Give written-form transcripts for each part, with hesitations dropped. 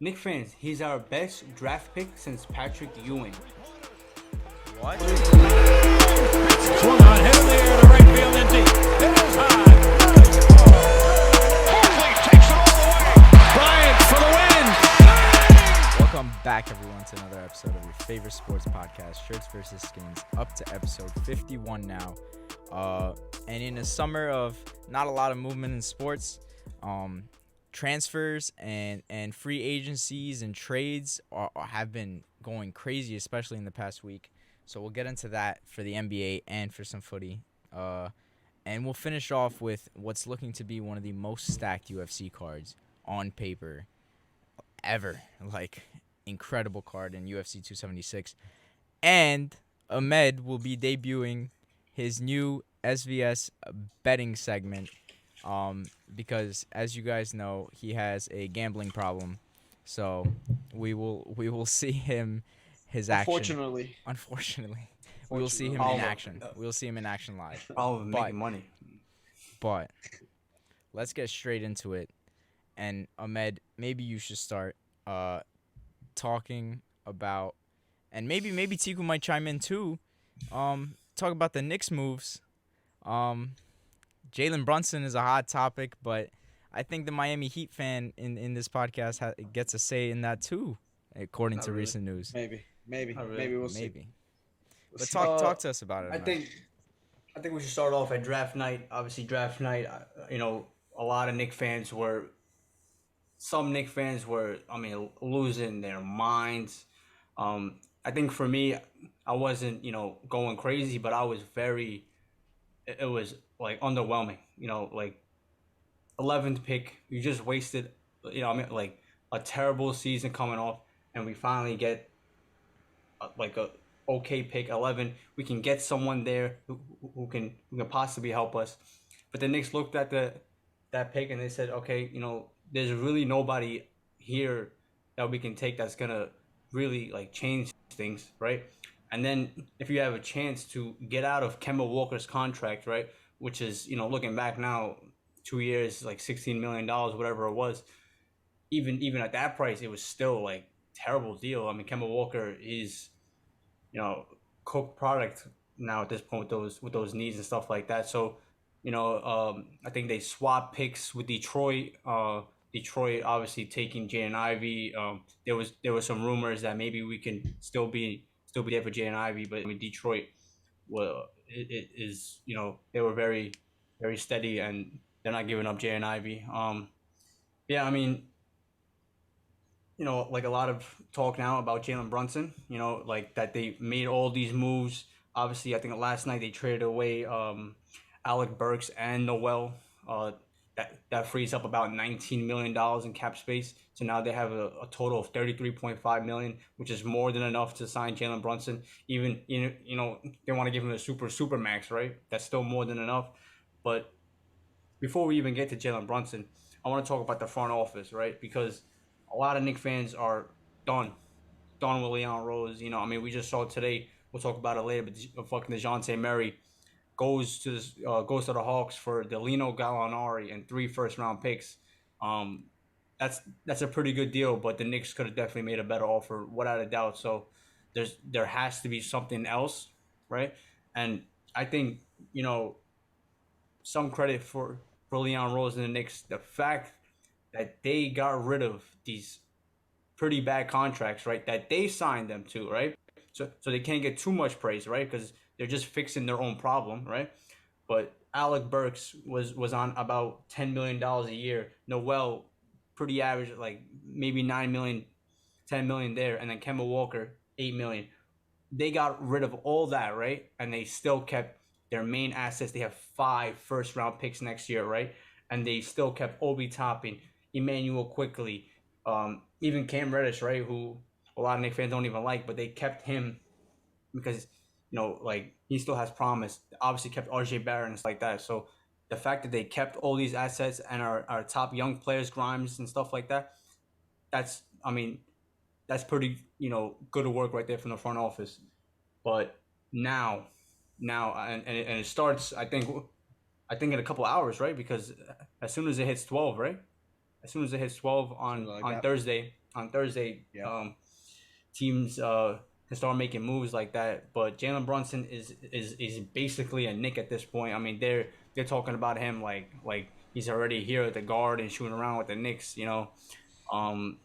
Knicks fans, he's our best draft pick since Patrick Ewing. What? Swung on, hit in the air to right field and deep. It is high. Barkley takes it all the way. Bryant for the win. Welcome back, everyone, to another episode of your favorite sports podcast, Shirts vs. Skins, up to episode 51 now. And in a summer of not a lot of movement in sports, transfers and free agencies and trades have been going crazy, especially in the past week. So we'll get into that for the NBA and for some footy. And we'll finish off with what's looking to be one of the most stacked UFC cards on paper ever. Like, incredible card in UFC 276. And Ahmed will be debuting his new SvS betting segment. Because as you guys know, he has a gambling problem, so we will see him Unfortunately, we will see him in action. We'll see him in action live. Problem making money. But let's get straight into it. And Ahmed, maybe you should start talking about, and maybe Tiku might chime in too. Talk about the Knicks moves. Jalen Brunson is a hot topic, but I think the Miami Heat fan in this podcast gets a say in that too, according Not to really. recent news. maybe we'll see. Maybe. But talk to us about it. I think we should start off at draft night. Obviously, draft night. A lot of Knicks fans were. Some Knicks fans were, losing their minds. I think for me, I wasn't, going crazy, but I was very. It was like underwhelming. 11th pick, you just wasted. A terrible season coming off, and we finally get a okay pick 11. We can get someone there who can possibly help us. But the Knicks looked at that pick and they said, okay, there's really nobody here that we can take that's gonna really change things, right? And then if you have a chance to get out of Kemba Walker's contract, right, which is looking back now, 2 years, $16 million, whatever it was. Even at that price, it was still terrible deal. I mean, Kemba Walker is, cooked product now at this point with those needs and stuff like that. So, I think they swapped picks with Detroit. Detroit obviously taking Jaden Ivey. There was some rumors that maybe we can still be there for Jaden Ivey, but Detroit, well, it is they were very, very steady and they're not giving up Jaden Ivey. A lot of talk now about Jalen Brunson, that they made all these moves. Obviously, I think last night they traded away Alec Burks and Noel. That frees up about $19 million in cap space. So now they have a total of $33.5 million, which is more than enough to sign Jalen Brunson. Even, they want to give him a super max, right? That's still more than enough. But before we even get to Jalen Brunson, I want to talk about the front office, right? Because a lot of Knicks fans are done with Leon Rose. We just saw today. We'll talk about it later. But fucking DeJounte Murray goes to the Hawks for Delino Gallinari and 3 first-round picks. That's a pretty good deal. But the Knicks could have definitely made a better offer, without a doubt. So there has to be something else, right? And I think some credit for Leon Rose and the Knicks. The fact that they got rid of these pretty bad contracts, right? That they signed them to, right? So they can't get too much praise, right? Because they're just fixing their own problem, right? But Alec Burks was on about $10 million a year. Noel, pretty average, maybe $9 million, $10 million there. And then Kemba Walker, $8 million. They got rid of all that, right? And they still kept their main assets. They have 5 first-round picks next year, right? And they still kept Obi Toppin, Emmanuel Quickly, even Cam Reddish, right, who a lot of Knicks fans don't even like, but they kept him because, he still has promise. Obviously kept RJ Barrett and stuff like that. So the fact that they kept all these assets and our top young players, Grimes and stuff like that, that's pretty, good work right there from the front office. But now, and it starts, I think in a couple hours, right? Because as soon as it hits 12, right? As soon as it hits 12 on Thursday, on Thursday, teams can start making moves like that. But Jalen Brunson is basically a Knick at this point. I mean, they're talking about him like he's already here at the guard and shooting around with the Knicks. Um,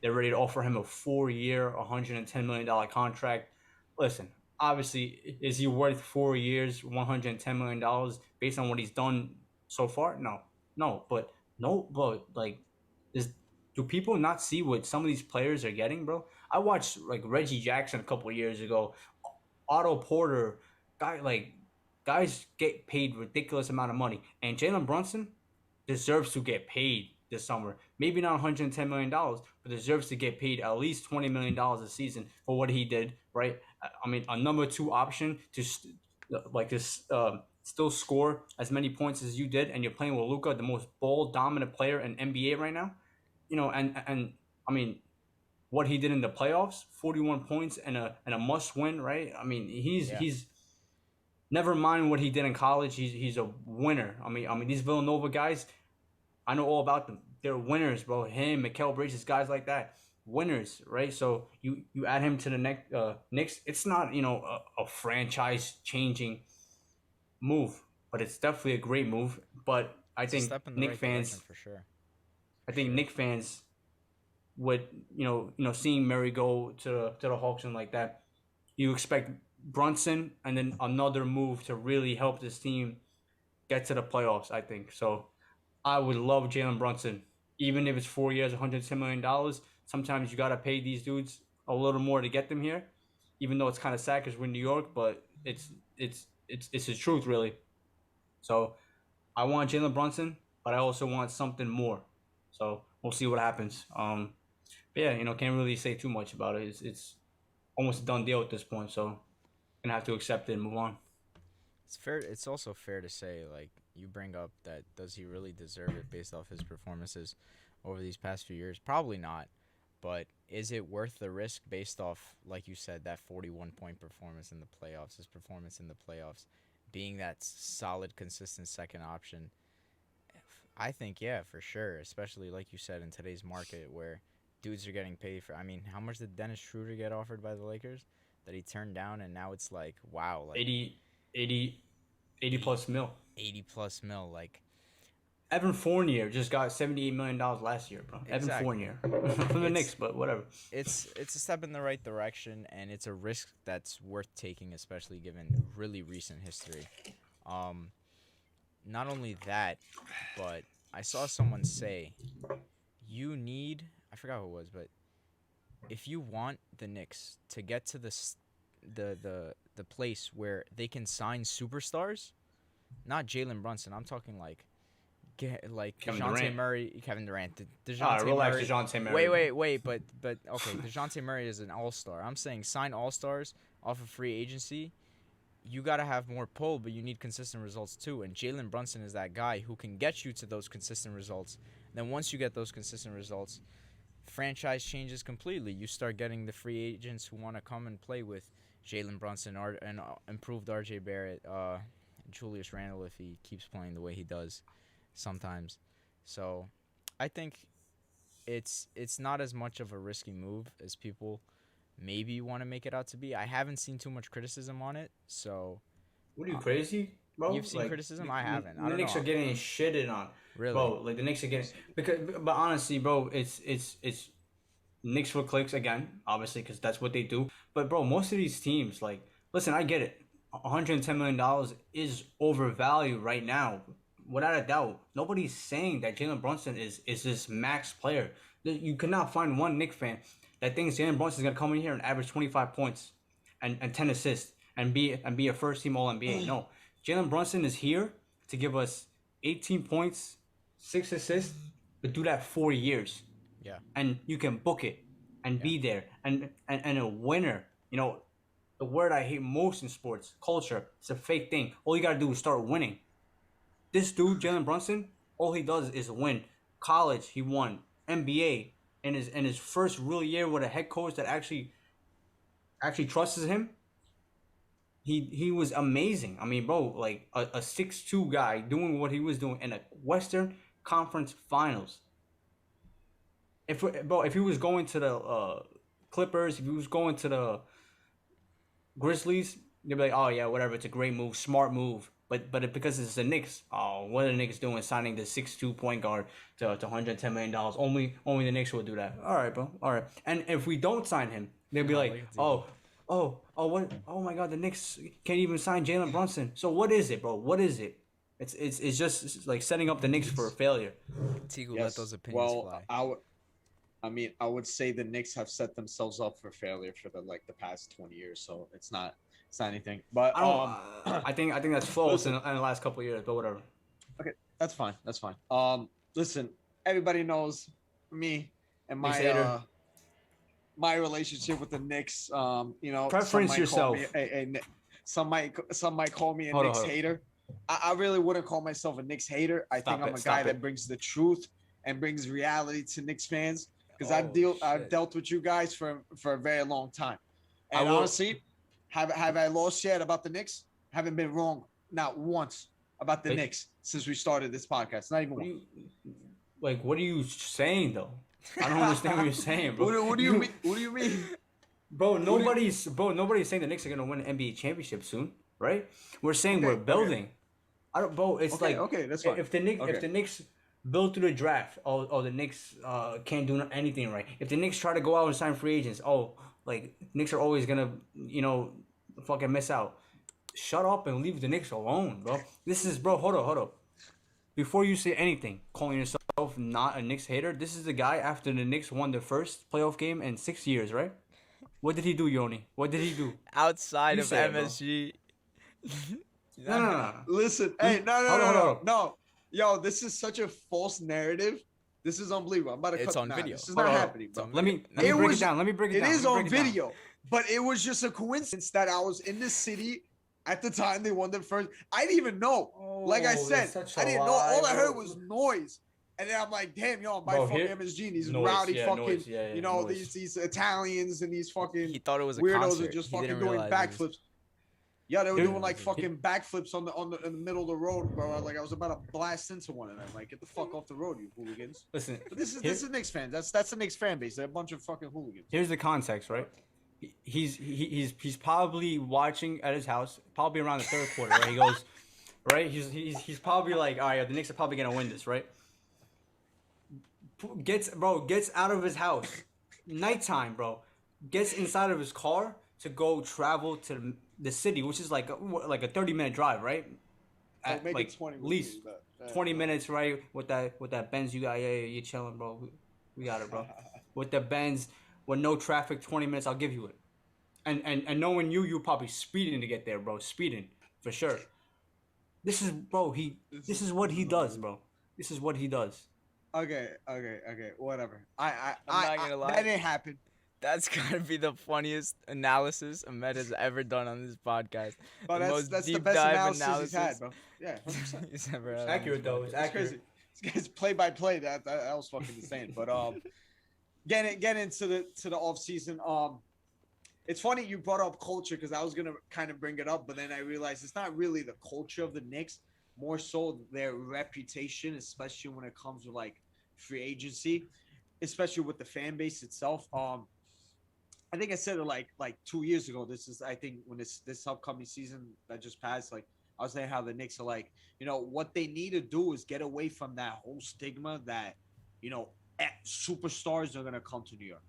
they're ready to offer him a 4-year, $110 million contract. Listen, obviously, is he worth 4 years, $110 million based on what he's done so far? No, but like, is do people not see what some of these players are getting, bro? I watched like Reggie Jackson a couple of years ago, Otto Porter, guys get paid ridiculous amount of money, and Jalen Brunson deserves to get paid this summer. Maybe not $110 million, but deserves to get paid at least $20 million a season for what he did. Right? I mean, a number 2 option to still score as many points as you did, and you're playing with Luka, the most ball dominant player in NBA right now. And I mean, what he did in the playoffs, 41 points and a must win, right? I mean, he's never mind what he did in college. He's a winner. I mean these Villanova guys, I know all about them. They're winners, bro. Him, Mikal Bridges, guys like that, winners, right? So you add him to the Knicks. It's not a franchise changing move, but it's definitely a great move. But I think Knicks fans, for sure. I think Knicks fans would seeing Murray go to the Hawks and like that, you expect Brunson and then another move to really help this team get to the playoffs. I think so. I would love Jalen Brunson, even if it's 4 years, $110 million. Sometimes you gotta pay these dudes a little more to get them here, even though it's kind of sad because we're in New York, but it's the truth, really. So I want Jalen Brunson, but I also want something more. So we'll see what happens. But yeah, can't really say too much about it. It's almost a done deal at this point. So gonna have to accept it and move on. It's fair. It's also fair to say, like you bring up, that does he really deserve it based off his performances over these past few years? Probably not. But is it worth the risk based off, like you said, that 41-point performance in the playoffs, his performance in the playoffs, being that solid, consistent second option? I think, yeah, for sure. Especially, like you said, in today's market where dudes are getting paid for. I mean, how much did Dennis Schroeder get offered by the Lakers that he turned down? And now it's like, wow. Like 80 plus mil. 80 plus mil. Like, Evan Fournier just got $78 million last year, bro. Exactly. Evan Fournier from the Knicks, but whatever. It's a step in the right direction, and it's a risk that's worth taking, especially given really recent history. Not only that, but I saw someone say, I forgot who it was, but if you want the Knicks to get to the place where they can sign superstars, not Jalen Brunson, I'm talking like DeJounte Murray, Kevin Durant, DeJounte Murray. Wait, but okay, DeJounte Murray is an all-star. I'm saying sign all-stars off of free agency. You got to have more pull, but you need consistent results too. And Jalen Brunson is that guy who can get you to those consistent results. Then once you get those consistent results, franchise changes completely. You start getting the free agents who want to come and play with Jalen Brunson and improved RJ Barrett, Julius Randle if he keeps playing the way he does sometimes. So I think it's not as much of a risky move as people maybe want to make it out to be. I haven't seen too much criticism on it, so. What are you, crazy, bro? You've seen criticism? I haven't. The Knicks are getting shitted on. Really? Bro, like the Knicks are getting but honestly, bro, it's Knicks for clicks again, obviously, because that's what they do. But bro, most of these teams, like, listen, I get it. $110 million is overvalued right now, without a doubt. Nobody's saying that Jalen Brunson is this max player. You cannot find one Knicks fan that thinks Jalen Brunson is gonna come in here and average 25 points and 10 assists and be a first team All NBA. No, Jalen Brunson is here to give us 18 points, 6 assists, but do that 4 years. Yeah. And you can book it and be there and a winner. The word I hate most in sports, culture, it's a fake thing. All you gotta do is start winning. This dude, Jalen Brunson, all he does is win. College, he won. NBA, in his first real year with a head coach that actually trusts him. He was amazing. I mean, bro, like a 6'2" guy doing what he was doing in a Western Conference Finals. if he was going to the Clippers, if he was going to the Grizzlies, they'd be like, oh yeah, whatever, it's a great move, smart move. But because it's the Knicks, what are the Knicks doing signing the 6'2" point guard to $110 million? Only the Knicks will do that. All right, bro. All right. And if we don't sign him, they'll be like, what? Oh my God, the Knicks can't even sign Jalen Brunson. So what is it, bro? What is it? It's just like setting up the Knicks for failure. Tigu, let those opinions fly. I would say the Knicks have set themselves up for failure for the past 20 years, so it's not anything. But I think that's false in the last couple of years, but whatever. Okay, that's fine. Listen, everybody knows me and my my relationship with the Knicks. Preference yourself. Some might call me a Knicks hater. I really wouldn't call myself a Knicks hater. I think I'm a guy that brings the truth and brings reality to Knicks fans. Because I've dealt with you guys for a very long time, and honestly, have I lost yet about the Knicks? Haven't been wrong not once about the Knicks since we started this podcast. Not even one. What are you saying though? I don't understand what you're saying, bro. What do you mean? What do you mean, bro? Nobody's saying the Knicks are gonna win an NBA championship soon, right? We're saying we're building. I don't, bro. It's that's fine. If the Knicks build through the draft, the Knicks can't do anything right. If the Knicks try to go out and sign free agents, Knicks are always gonna, fucking miss out. Shut up and leave the Knicks alone, bro. This is, bro, hold up. Before you say anything, calling yourself not a Knicks hater, this is the guy after the Knicks won the first playoff game in 6 years, right? What did he do, Yoni? What did he do? Outside of MSG. No. Listen, hey, no. Yo, this is such a false narrative. This is unbelievable. I'm about to cut on video. This is not happening, bro. Let me break it down. It is on video, but it was just a coincidence that I was in the city at the time they won the first. I didn't even know. Like I said, I didn't know. All I heard was noise. And then I'm like, damn, yo, I'm by fucking MSG and these rowdy fucking, these Italians and these fucking he thought it was a weirdos concert. are just fucking doing backflips. Yeah, they were doing fucking backflips in the middle of the road, bro. Like I was about to blast into one of them. Like, get the fuck off the road, you hooligans. Listen, but this is Knicks fans. That's the Knicks fan base. They're a bunch of fucking hooligans. Here's the context, right? He's probably watching at his house, probably around the third quarter. Right? He goes, right? He's probably like, all right, the Knicks are probably gonna win this, right? Gets out of his house, nighttime, bro. Gets inside of his car to go travel to the city, which is like a 30-minute drive, right? At least 20 minutes, right? With that Benz you got, you chilling, bro. We got it, bro. With the Benz, with no traffic, 20 minutes, I'll give you it. And knowing you're probably speeding to get there, bro. Speeding for sure. This is what he does, bro. This is what he does. Okay. Whatever. I'm not gonna lie. That didn't happen. That's gotta be the funniest analysis Ahmed has ever done on this podcast. But that's the best analysis he's had, bro. Yeah, 100%. He's ever had. It's accurate though. It's accurate. This guy's play by play. That was fucking insane. But get into the off season. It's funny you brought up culture because I was gonna kind of bring it up, but then I realized it's not really the culture of the Knicks, more so their reputation, especially when it comes to like free agency, especially with the fan base itself. I think I said it like 2 years ago. This is, I think, when this upcoming season that just passed, like I was saying how the Knicks are like, what they need to do is get away from that whole stigma that, superstars are going to come to New York.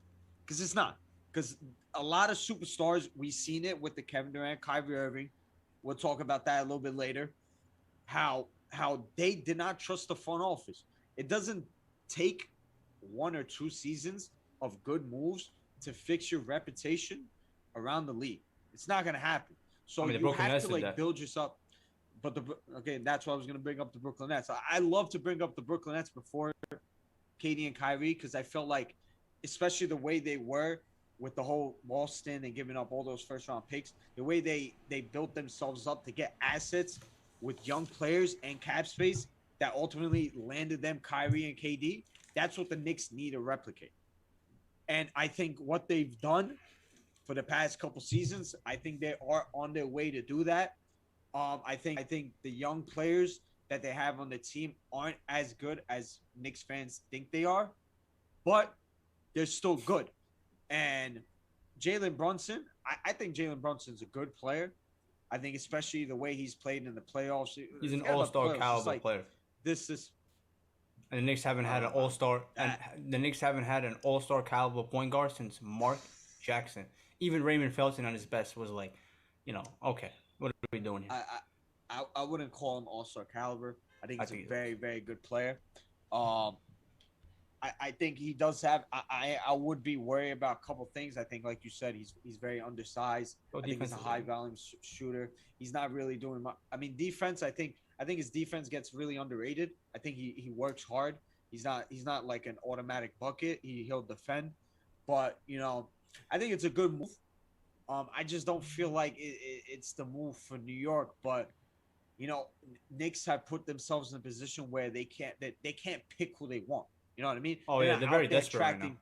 Because it's not. Because a lot of superstars, we've seen it with the Kevin Durant, Kyrie Irving. We'll talk about that a little bit later. How they did not trust the front office. It doesn't take 1 or 2 seasons of good moves to fix your reputation around the league. It's not going to happen. So you have to build yourself. But that's why I was going to bring up the Brooklyn Nets. I love to bring up the Brooklyn Nets before KD and Kyrie because I felt like, especially the way they were with the whole Boston and giving up all those first-round picks, the way they built themselves up to get assets with young players and cap space that ultimately landed them Kyrie and KD, that's what the Knicks need to replicate. And I think what they've done for the past couple seasons, I think they are on their way to do that. I think the young players that they have on the team aren't as good as Knicks fans think they are. But they're still good. And Jalen Brunson, I think Jalen Brunson's a good player. I think especially the way he's played in the playoffs. He's an Forget about the all-star playoffs, caliber like, player. This is And the Knicks haven't had an all-star, and the Knicks haven't had an all-star caliber point guard since Mark Jackson. Even Raymond Felton on his best was like, okay, what are we doing here? I wouldn't call him all-star caliber. I think he's a very, very good player. I think he does have. I would be worried about a couple things. I think, like you said, he's very undersized. I think he's a high volume shooter. He's not really doing much. I mean, defense. I think his defense gets really underrated. I think he works hard. He's not like an automatic bucket. He'll defend, but I think it's a good move. I just don't feel like it's the move for New York, but Knicks have put themselves in a position where they can't pick who they want. You know what I mean? Oh, yeah, they're very desperate right now.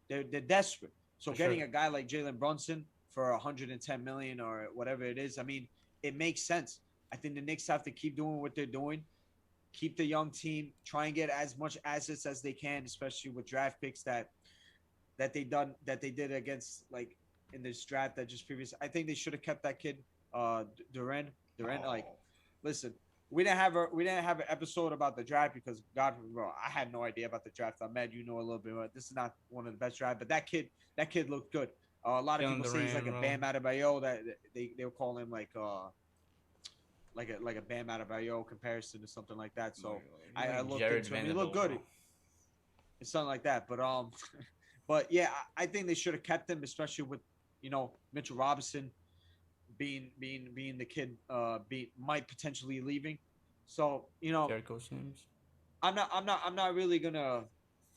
They're desperate. So For getting sure. a guy like Jalen Brunson for 110 million or whatever it is, I mean, it makes sense. I think the Knicks have to keep doing what they're doing, keep the young team, try and get as much assets as they can, especially with draft picks that they did against, like, in this draft that just previous. I think they should have kept that kid, Durant. Like, listen. We didn't have an episode about the draft because bro, I had no idea about the draft. Ahmed, you know a little bit about. This is not one of the best drafts, but that kid looked good. A lot of people say he's like a Bam Adebayo. That they'll call him like a Bam Adebayo comparison or something like that. So I looked into him. He looked good. It's something like that. But but yeah, I think they should have kept him, especially with Mitchell Robinson being the kid might potentially leaving. So Jericho Sims. I'm not really gonna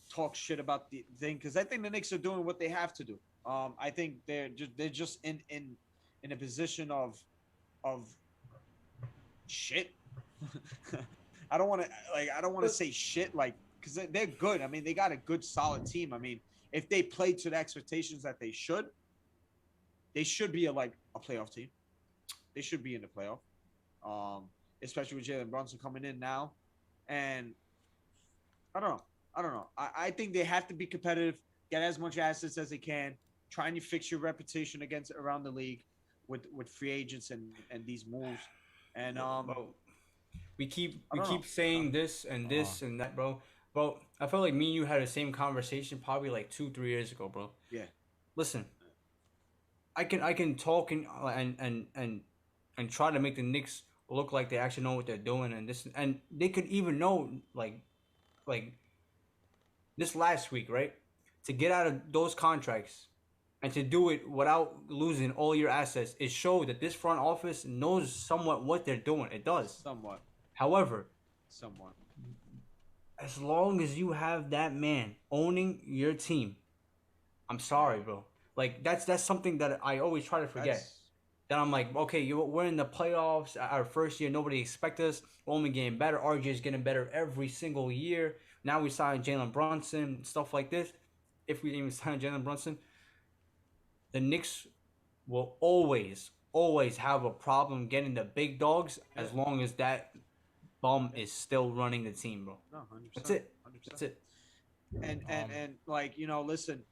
talk shit about the thing because I think the Knicks are doing what they have to do. I think they're just in a position of shit. I don't want to say shit like because they're good. I mean, they got a good solid team. I mean, if they play to the expectations that they should be a playoff team. They should be in the playoff, especially with Jalen Brunson coming in now. And I don't know. I think they have to be competitive, get as much assets as they can, trying to fix your reputation around the league with free agents and these moves. And we keep saying this and that, bro. Bro, I felt like me and you had the same conversation probably like 2-3 years ago, bro. Yeah. Listen. I can talk and try to make the Knicks look like they actually know what they're doing and they could even know like this last week, right? To get out of those contracts and to do it without losing all your assets, it showed that this front office knows somewhat what they're doing. It does. Somewhat. However, as long as you have that man owning your team, I'm sorry, bro. Like, that's something that I always try to forget. Then I'm like, okay, we're in the playoffs. Our first year, nobody expected us. We're only getting better. RJ's getting better every single year. Now we signed Jalen Brunson, stuff like this. If we even sign Jalen Brunson, the Knicks will always have a problem getting the big dogs as long as that bum is still running the team, bro. No, 100%. That's it. 100%. That's it. And like, listen,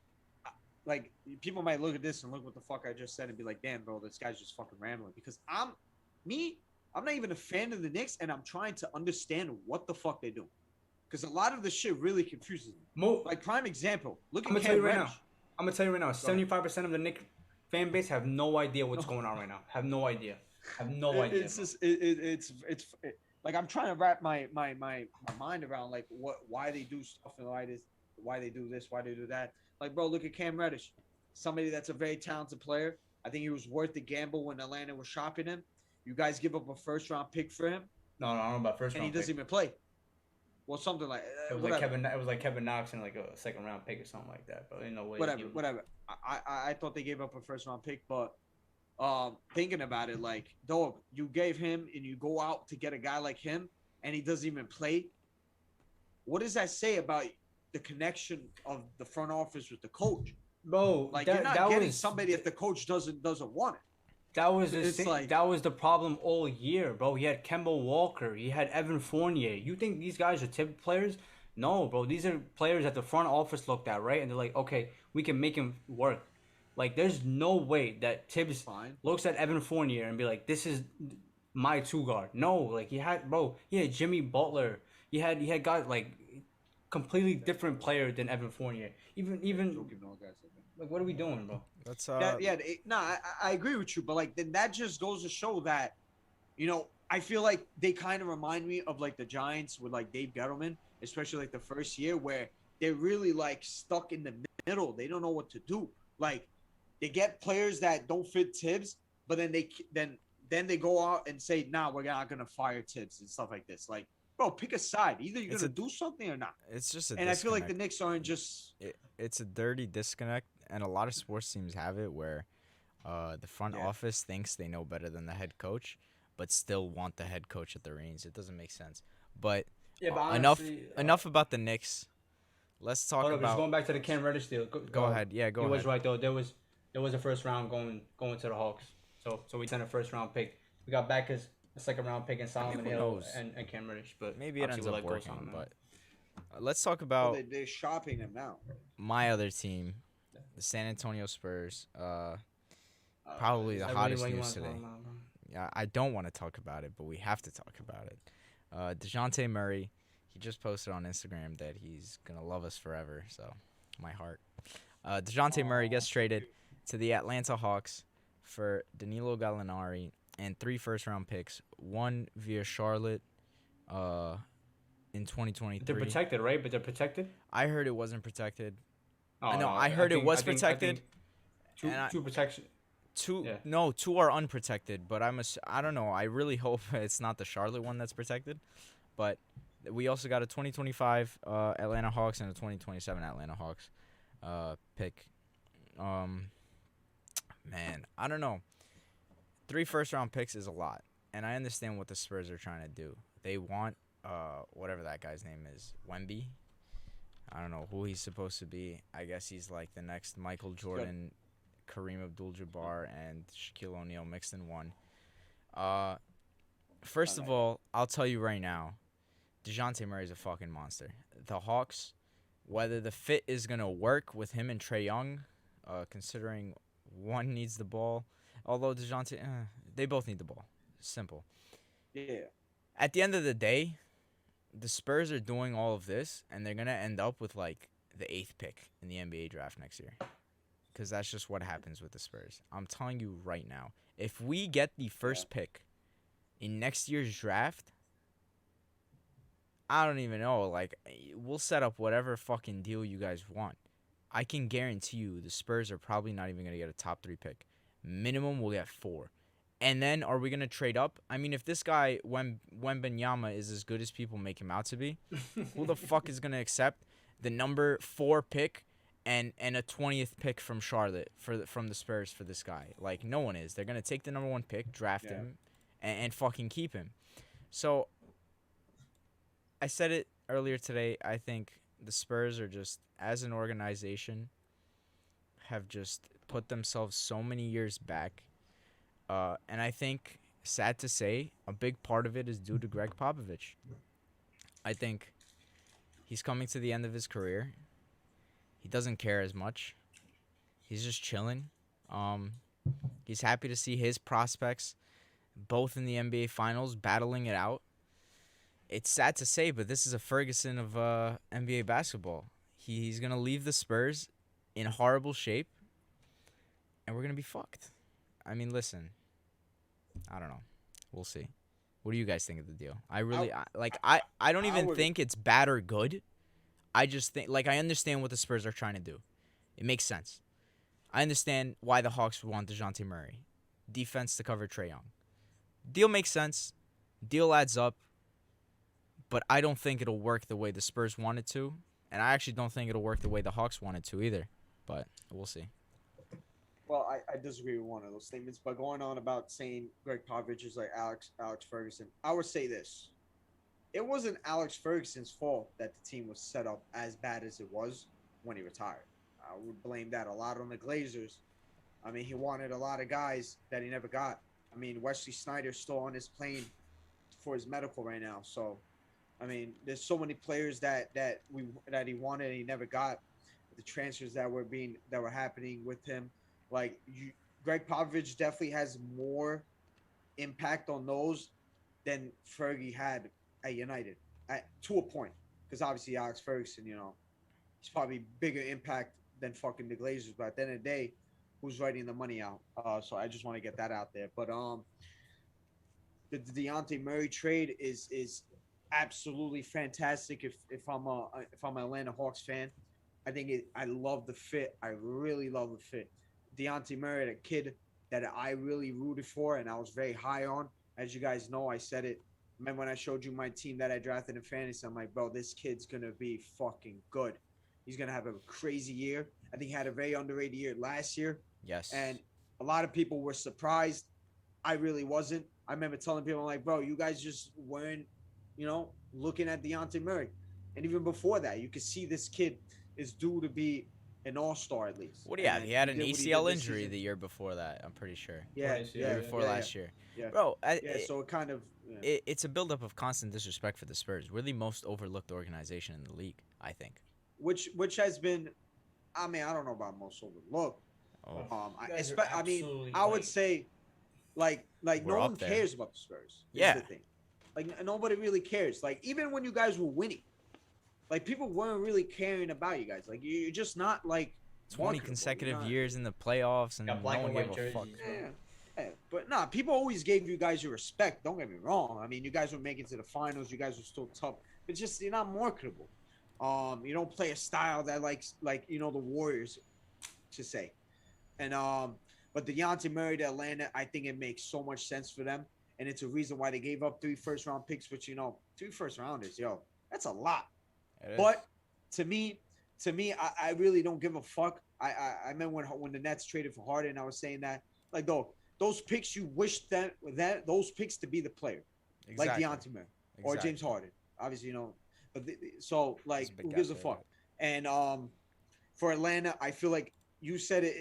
like, people might look at this and look what the fuck I just said and be like, damn, bro, this guy's just fucking rambling. Because I'm not even a fan of the Knicks, and I'm trying to understand what the fuck they do. Because a lot of the shit really confuses me. Like, prime example, look at Cam Reddish. I'm going to tell you right now, 75% of the Knicks fan base have no idea what's going on right now. Have no idea. It's just, it's like, I'm trying to wrap my mind around, like, why they do stuff and why they do this, why they do that. Like, bro, look at Cam Reddish, somebody that's a very talented player. I think he was worth the gamble when Atlanta was shopping him. You guys give up a first-round pick for him. No, I don't know about first-round pick. And he doesn't even play. Well, something like it was like Kevin Knox and like a second-round pick or something like that. But in no way. Whatever. I thought they gave up a first-round pick, but thinking about it, like, dog, you gave him and you go out to get a guy like him, and he doesn't even play. What does that say about the connection of the front office with the coach? Bro, like, you're not getting somebody if the coach doesn't want it. That was that was the problem all year, bro. He had Kemba Walker, he had Evan Fournier. You think these guys are tip players? No, bro, these are players that the front office looked at, right? And they're like, okay, we can make him work. Like, there's no way that Tibbs Fine. looks at Evan Fournier and be like, this is my two guard. No, like he had Jimmy Butler. He had got like completely different player than Evan Fournier. Even like, what are we doing, bro? Let's I agree with you, but like then that just goes to show that, I feel like they kind of remind me of like the Giants with like Dave Gettleman, especially like the first year where they're really like stuck in the middle. They don't know what to do. Like they get players that don't fit Tibbs, but then they go out and say, "Nah, we're not gonna fire Tibbs" and stuff like this. Like, bro, pick a side. Either you're gonna do something or not. It's just a And I feel like the disconnect. Knicks aren't just. It's a dirty disconnect, and a lot of sports teams have it where the front Yeah. office thinks they know better than the head coach, but still want the head coach at the reins. It doesn't make sense. But Yeah, but enough honestly, enough about the Knicks. Let's talk hold up, just about. going back to the Cam Reddish deal. Go ahead. Yeah, go He ahead. was right though. There was a first round going to the Hawks. So we done a first round pick. We got back as a second round pick in Solomon who Hill knows? and Cam Reddish. But Maybe it ends obviously up what goes working, on, man. but let's talk Well, about they're shopping him now. my other team, the San Antonio Spurs. Probably Is the that hottest really what you news wanna today. talk about, bro? Yeah, I don't want to talk about it, but we have to talk about it. DeJounte Murray, he just posted on Instagram that he's going to love us forever, so my heart. DeJounte Murray gets traded to the Atlanta Hawks for Danilo Gallinari and 3 first-round picks, one via Charlotte in 2023. They're protected, right? But they're protected. I heard it wasn't protected. Oh, I know, no, I heard it was I think protected. two and I- two protection. Yeah. Two are unprotected, but I don't know. I really hope it's not the Charlotte one that's protected. But we also got a 2025 Atlanta Hawks and a 2027 Atlanta Hawks pick. Man, I don't know. 3 first-round picks is a lot, and I understand what the Spurs are trying to do. They want whatever that guy's name is, Wemby. I don't know who he's supposed to be. I guess he's like the next Michael Jordan, Kareem Abdul-Jabbar, and Shaquille O'Neal mixed in one. First of all, I'll tell you right now, DeJounte Murray's a fucking monster. The Hawks, whether the fit is going to work with him and Trae Young, considering one needs the ball, although DeJounte, they both need the ball. Simple. Yeah. At the end of the day, the Spurs are doing all of this, and they're going to end up with, like, the 8th pick in the NBA draft next year. Because that's just what happens with the Spurs. I'm telling you right now. If we get the first pick in next year's draft, I don't even know. Like, we'll set up whatever fucking deal you guys want. I can guarantee you the Spurs are probably not even going to get a top 3 pick. Minimum, we'll get 4. And then, are we going to trade up? I mean, if this guy, Wembanyama, is as good as people make him out to be, who the fuck is going to accept the number 4 pick and a 20th pick from Charlotte from the Spurs for this guy? Like, no one is. They're going to take the number 1 pick, draft him, and fucking keep him. So, I said it earlier today. I think the Spurs are just, as an organization, have just put themselves so many years back. And I think, sad to say, a big part of it is due to Greg Popovich. I think he's coming to the end of his career. He doesn't care as much. He's just chilling. He's happy to see his prospects both in the NBA Finals battling it out. It's sad to say, but this is a Ferguson of NBA basketball. He's going to leave the Spurs in horrible shape, and we're going to be fucked. I mean, listen, I don't know. We'll see. What do you guys think of the deal? I don't even think it's bad or good. I just think, like, I understand what the Spurs are trying to do. It makes sense. I understand why the Hawks want DeJounte Murray. Defense to cover Trae Young. Deal makes sense. Deal adds up. But I don't think it'll work the way the Spurs want it to. And I actually don't think it'll work the way the Hawks want it to either. But we'll see. Well, I disagree with one of those statements, but going on about saying Greg Popovich is like Alex Ferguson, I would say this. It wasn't Alex Ferguson's fault that the team was set up as bad as it was when he retired. I would blame that a lot on the Glazers. I mean, he wanted a lot of guys that he never got. I mean, Wesley Snyder's still on his plane for his medical right now. So, I mean, there's so many players that he wanted and he never got. The transfers that were happening with him, like Greg Popovich definitely has more impact on those than Fergie had at United, to a point. Because obviously Alex Ferguson, he's probably bigger impact than fucking the Glazers. But at the end of the day, who's writing the money out? So I just want to get that out there. But the Dejounte Murray trade is absolutely fantastic. If I'm an Atlanta Hawks fan, I love the fit. I really love the fit. Dejounte Murray, a kid that I really rooted for and I was very high on. As you guys know, I said it. Remember when I showed you my team that I drafted in fantasy? I'm like, bro, this kid's gonna be fucking good. He's gonna have a crazy year. I think he had a very underrated year last year. Yes. And a lot of people were surprised. I really wasn't. I remember telling people, I'm like, bro, you guys just weren't, looking at Dejounte Murray. And even before that, you could see this kid is due to be an all-star at least. What do you have? He had an ACL injury the year before that, I'm pretty sure. Yeah, Before last year. Yeah. Bro, so it kind of... It's a buildup of constant disrespect for the Spurs. We're the most overlooked organization in the league, I think. Which has been... I mean, I don't know about most overlooked. Oh. I would say, like no one cares about the Spurs. Yeah. The thing. Like, nobody really cares. Like, even when you guys were winning, like, people weren't really caring about you guys. Like, you're just not, like, 20 consecutive years in the playoffs, and no one gave a fuck. Yeah. But, nah, people always gave you guys your respect. Don't get me wrong. I mean, you guys were making it to the finals. You guys were still tough. But just, you're not marketable. You don't play a style that, like the Warriors, to say. And, but Dejounte Murray to Atlanta, I think it makes so much sense for them. And it's a reason why they gave up 3 first-round picks, which, 3 first-rounders, that's a lot. But to me, I really don't give a fuck. I remember when the Nets traded for Harden, I was saying that, like, those picks, you wish that those picks to be the player, like Dejounte Murray or James Harden, obviously, But so, like, who gives a fuck? And for Atlanta, I feel like you said it.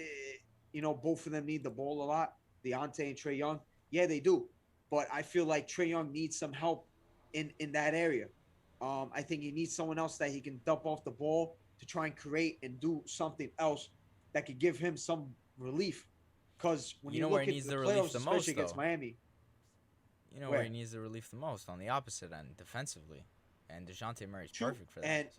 Both of them need the ball a lot. Dejounte and Trae Young, yeah, they do. But I feel like Trae Young needs some help in that area. I think he needs someone else that he can dump off the ball to try and create and do something else that could give him some relief. Because when you look at the playoffs, especially against Miami, where he needs the relief the most, on the opposite end, defensively. And Dejounte Murray's perfect for that.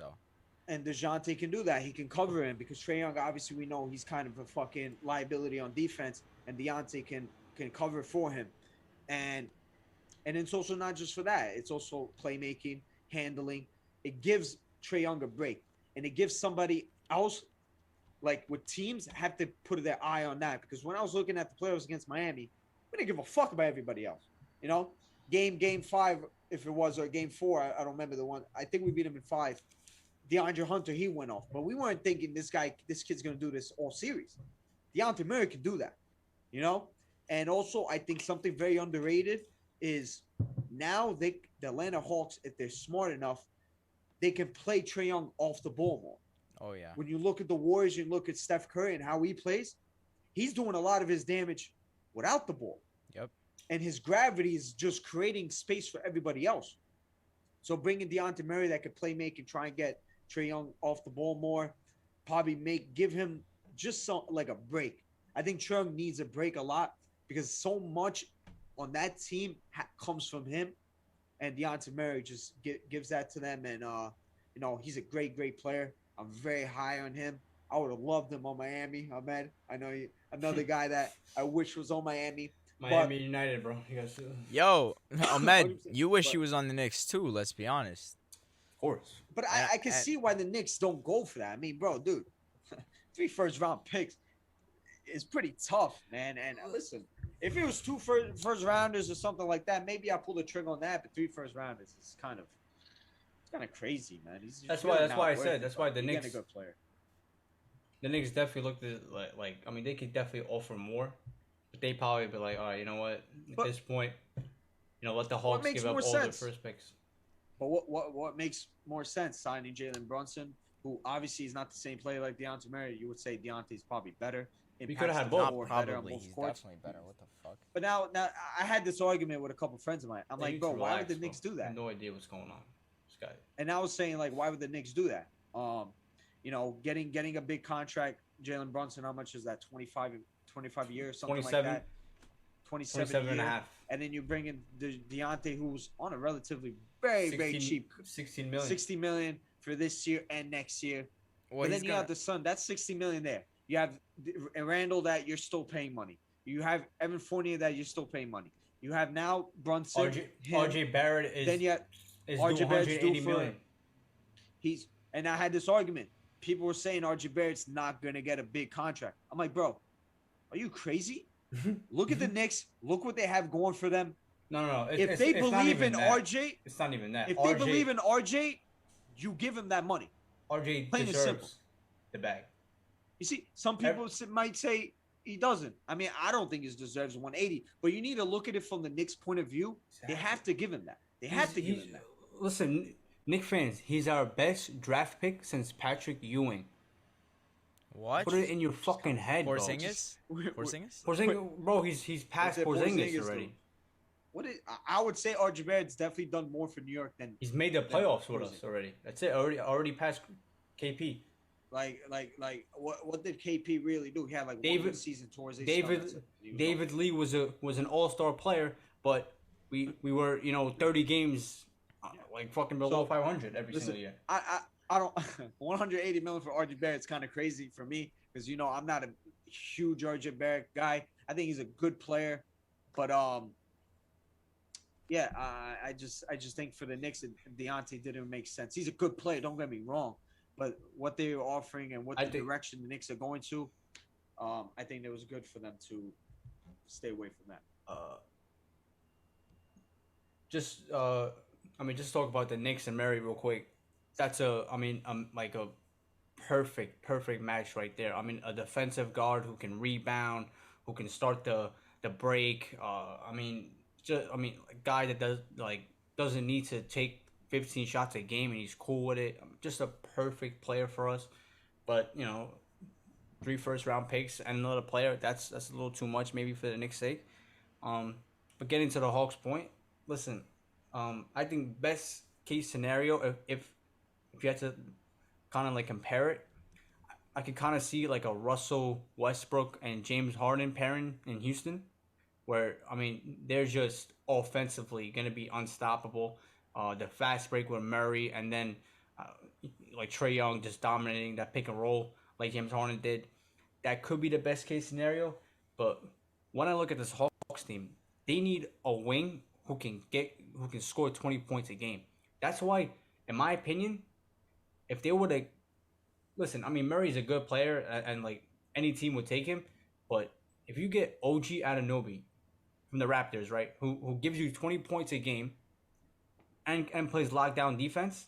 And Dejounte can do that. He can cover him because Trae Young, obviously, we know he's kind of a fucking liability on defense, and Dejounte can cover for him. And it's also not just for that. It's also playmaking, handling. It gives Trae Young a break. And it gives somebody else, like with teams, have to put their eye on that. Because when I was looking at the playoffs against Miami, we didn't give a fuck about everybody else. Game 5, if it was, or game 4, I don't remember the one. I think we beat him in 5. DeAndre Hunter, he went off. But we weren't thinking this kid's going to do this all series. Dejounte Murray can do that, And also, I think something very underrated is now the Atlanta Hawks, if they're smart enough, they can play Trae Young off the ball more. Oh, yeah. When you look at the Warriors, you look at Steph Curry and how he plays, he's doing a lot of his damage without the ball. Yep. And his gravity is just creating space for everybody else. So bringing Dejounte Murray that could play make and try and get Trae Young off the ball more, probably give him just like a break. I think Trae Young needs a break a lot because so much on that team comes from him, and Dejounte Murray just gives that to them. And he's a great, great player. I'm very high on him. I would have loved him on Miami, Ahmed. I know another guy that I wish was on Miami. Miami United, bro. You guys. Yo, Ahmed, you wish he was on the Knicks too. Let's be honest. Of course. But I can see why the Knicks don't go for that. I mean, bro, dude, 3 first-round picks is pretty tough, man. And listen, if it was 2 first-rounders or something like that, maybe I pull the trigger on that. But 3 first-rounders is kind of crazy, man. That's why I said. That's why the Knicks. A good player. The Knicks definitely looked at like. I mean, they could definitely offer more, but they probably be like, all right, you know what? At this point, let the Hawks give up all their first picks. But what makes more sense? Signing Jalen Brunson, who obviously is not the same player like Dejounte Murray. You would say Deontay's probably better. We could have had both. Probably, he's definitely better. What the fuck? But now I had this argument with a couple friends of mine. I'm like, bro, why would the Knicks do that? I have no idea what's going on. guy. And I was saying, like, why would the Knicks do that? You know, getting a big contract, Jalen Brunson, how much is that? 25 years, something 27, like that. 27 27 and a year. half. And then you bring in Deontay, who's on a relatively very cheap 16 million. 60 million for this year and next year. Well, but he's then you have the Sun. That's 60 million there. You have Randall that you're still paying money. You have Evan Fournier that you're still paying money. You have now Brunson. RJ Barrett is then you have is RJ due Barrett's 180 due for. million. And I had this argument. People were saying RJ Barrett's not gonna get a big contract. I'm like, bro, are you crazy? Look at the Knicks. Look what they have going for them. No. If they believe in that. RJ, It's not even that. if RJ, they believe in RJ, you give him that money. RJ Plain and simple. deserves the bag. You see, some people might say he doesn't. I mean, I don't think he deserves 180, but you need to look at it from the Knicks' point of view. They have to give him that. They have to give him that. Listen, Knicks fans, he's our best draft pick since Patrick Ewing. What? Put it in your fucking head, bro. Porzingis? Porzingis? Porzingis, bro, he's past Porzingis already. I would say RJ Barrett's definitely done more for New York than He's made the playoffs with us already. That's it. Already past KP. Like what did KP really do? He had like one season towards David Lee was an all-star player, but we were 30 games like fucking below 500 every single year. I don't 180 million for RJ Barrett's kind of crazy for me because I'm not a huge RJ Barrett guy. I think he's a good player, but yeah, I just think for the Knicks, Deontay didn't make sense. He's a good player, don't get me wrong, but what they were offering and what direction the Knicks are going to, I think it was good for them to stay away from that. Just talk about the Knicks and Murray real quick. That's like a perfect match right there. I mean, a defensive guard who can rebound, who can start the break. A guy that doesn't need to take 15 shots a game and he's cool with it. Just a perfect player for us. But 3 first-round picks and another player, that's a little too much maybe for the Knicks' sake. But getting to the Hawks' point, listen, I think best case scenario if you had to kind of like compare it, I could kind of see like a Russell Westbrook and James Harden pairing in Houston, where they're just offensively gonna be unstoppable. The fast break with Murray, and then like Trae Young just dominating that pick and roll like James Harden did. That could be the best case scenario. But when I look at this Hawks team, they need a wing who can score 20 points a game. That's why, in my opinion, if they were to listen, Murray's a good player and like any team would take him. But if you get OG Anunoby from the Raptors, right, who gives you 20 points a game and plays lockdown defense,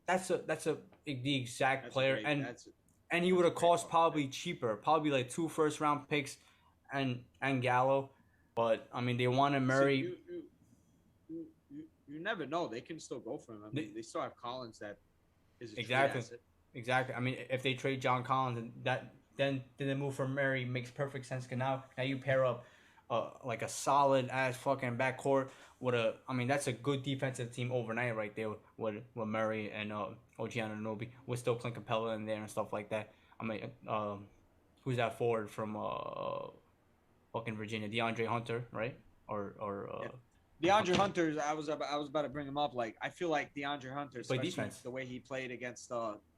that's the exact player. And he would have cost probably cheaper, probably like 2 first-round picks and Gallo. But they wanted Murray. You never know. They can still go for him. They still have Collins that is a Exactly. asset. Exactly. If they trade John Collins, and then the move for Murray makes perfect sense. Cause now you pair up like a solid ass fucking backcourt with that's a good defensive team overnight right there with Murray and OG Anunoby with still Clint Capella in there and stuff like that. Who's that forward from fucking Virginia? DeAndre Hunter, right? DeAndre Hunter, I was about to bring him up. Like, I feel like DeAndre Hunter, especially defense. The way he played against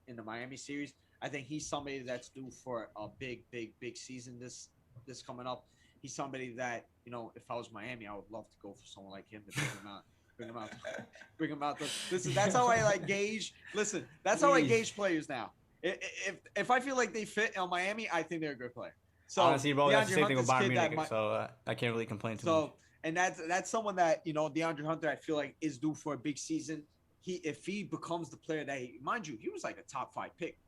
in the Miami series, I think he's somebody that's due for a big season this coming up. He's somebody that if I was Miami, I would love to go for someone like him to bring him out. That's how I like gauge. Listen, that's how I gauge players now. If I feel like they fit in Miami, I think they're a good player. So honestly, bro, that's the same thing with Bayern Munich. So I can't really complain too much. And that's someone that DeAndre Hunter, I feel like is due for a big season. If he becomes the player that he was like a top 5 pick.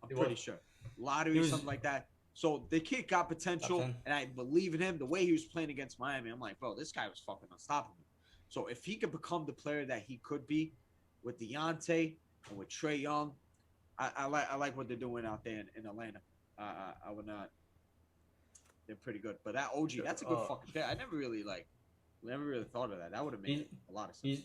I'm pretty sure lottery something like that. So the kid got potential, and I believe in him. The way he was playing against Miami, I'm like, bro, this guy was fucking unstoppable. So if he could become the player that he could be with Deontay and with Trae Young, I like what they're doing out there in Atlanta. I would not. They're pretty good. But that OG, that's a good fucking pick. I never really thought of that. That would have made a lot of sense.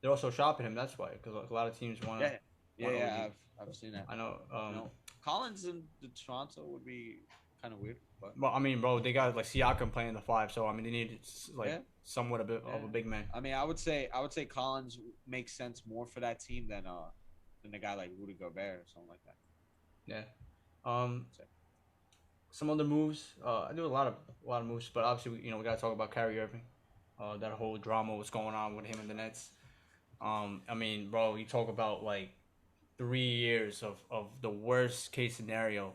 they're also shopping him. That's why, because like, a lot of teams want to. Yeah. I've seen that. I know. Collins in the Toronto would be kind of weird, but Well, I mean, bro, they got like Siakam playing the 5, so I mean, they need like yeah, somewhat a bit of a big man. I mean, I would say Collins makes sense more for that team than a guy like Rudy Gobert or something like that. Yeah. Some other moves. I do a lot of moves, but obviously, we gotta talk about Kyrie Irving. That whole drama was going on with him and the Nets. I mean, bro, you talk about like 3 years of the worst case scenario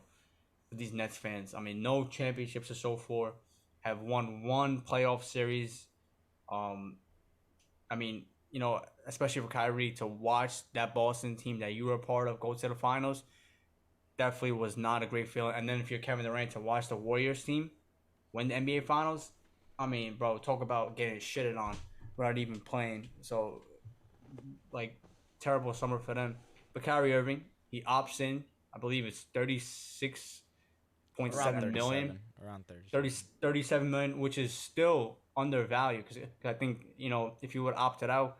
for these Nets fans. I mean, no championships to show for. Have won one playoff series. I mean, especially for Kyrie to watch that Boston team that you were a part of go to the finals, definitely was not a great feeling. And then if you're Kevin Durant to watch the Warriors team win the NBA Finals, I mean, bro, talk about getting shitted on without even playing. So, like, terrible summer for them. But Kyrie Irving, he opts in. I believe it's 36.7 million. Around 37 million, which is still undervalued because I think, if you would opted out,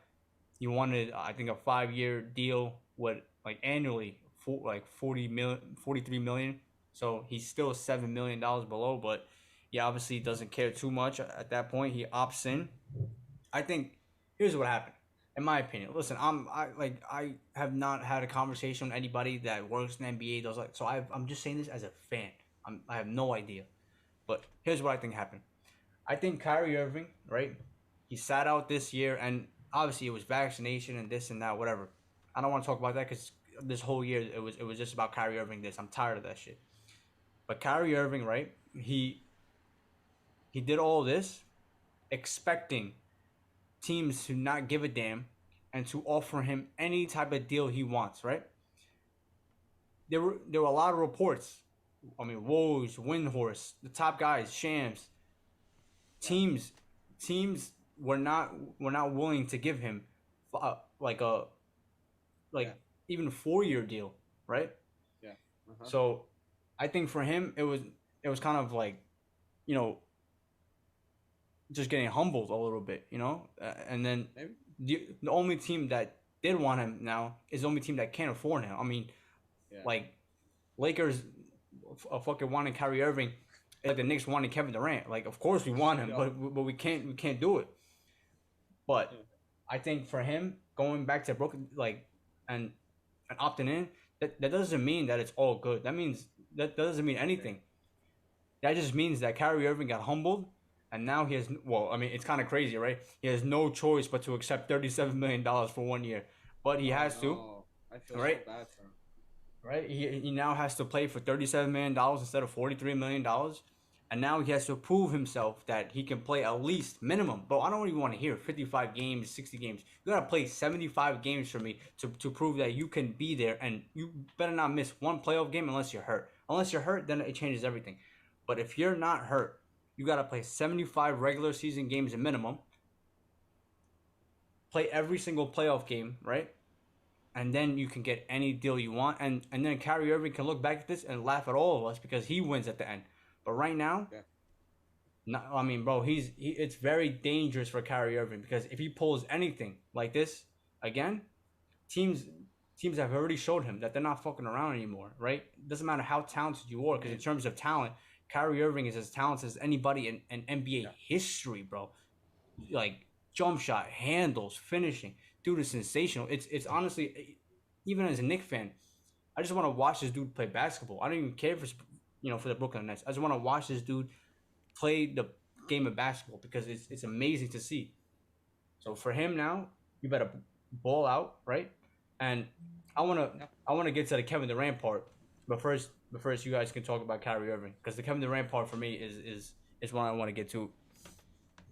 you wanted, I think, a 5-year deal with like annually for like 43 million. So he's still $7 million below, but he obviously doesn't care too much at that point. He opts in. I think here's what happened. In my opinion, listen, I have not had a conversation with anybody that works in the NBA. I'm just saying this as a fan. I have no idea. But here's what I think happened. I think Kyrie Irving, right? He sat out this year, and obviously it was vaccination and this and that, whatever. I don't want to talk about that because this whole year it was just about Kyrie Irving. I'm tired of that shit. But Kyrie Irving, right? He did all this, expecting teams to not give a damn and to offer him any type of deal he wants, right? There were a lot of reports. I mean, Woj, Windhorse, the top guys, Shams. Teams were not willing to give him even a 4-year deal, right? Yeah. So I think for him it was kind of like, just getting humbled a little bit, and then the only team that did want him now is the only team that can't afford him. I mean, like Lakers fucking wanting Kyrie Irving, like the Knicks wanting Kevin Durant. Like, of course we want him, but we can't do it. But I think for him going back to Brooklyn, like, and opting in, that doesn't mean that it's all good. That doesn't mean anything. That just means that Kyrie Irving got humbled, and now he has. Well, I mean, it's kind of crazy, right? He has no choice but to accept $37 million for 1 year, but he has to. I feel right? so bad for him. Right? He now has to play for $37 million instead of $43 million. And now he has to prove himself that he can play at least minimum. But I don't even want to hear 55 games, 60 games. You got to play 75 games for me to prove that you can be there. And you better not miss one playoff game unless you're hurt. Unless you're hurt, then it changes everything. But if you're not hurt, you got to play 75 regular season games at minimum. Play every single playoff game, right? And then you can get any deal you want. And then Kyrie Irving can look back at this and laugh at all of us because he wins at the end. But right now, I mean, bro, it's very dangerous for Kyrie Irving because if he pulls anything like this again, teams have already showed him that they're not fucking around anymore, right? It doesn't matter how talented you are because in terms of talent, Kyrie Irving is as talented as anybody in NBA history, bro. Like, jump shot, handles, finishing. Dude is sensational. It's honestly, even as a Knicks fan, I just want to watch this dude play basketball. I don't even care for the Brooklyn Nets. I just want to watch this dude play the game of basketball because it's amazing to see. So for him now, you better ball out, right? And I wanna get to the Kevin Durant part, but first you guys can talk about Kyrie Irving because the Kevin Durant part for me is what I want to get to.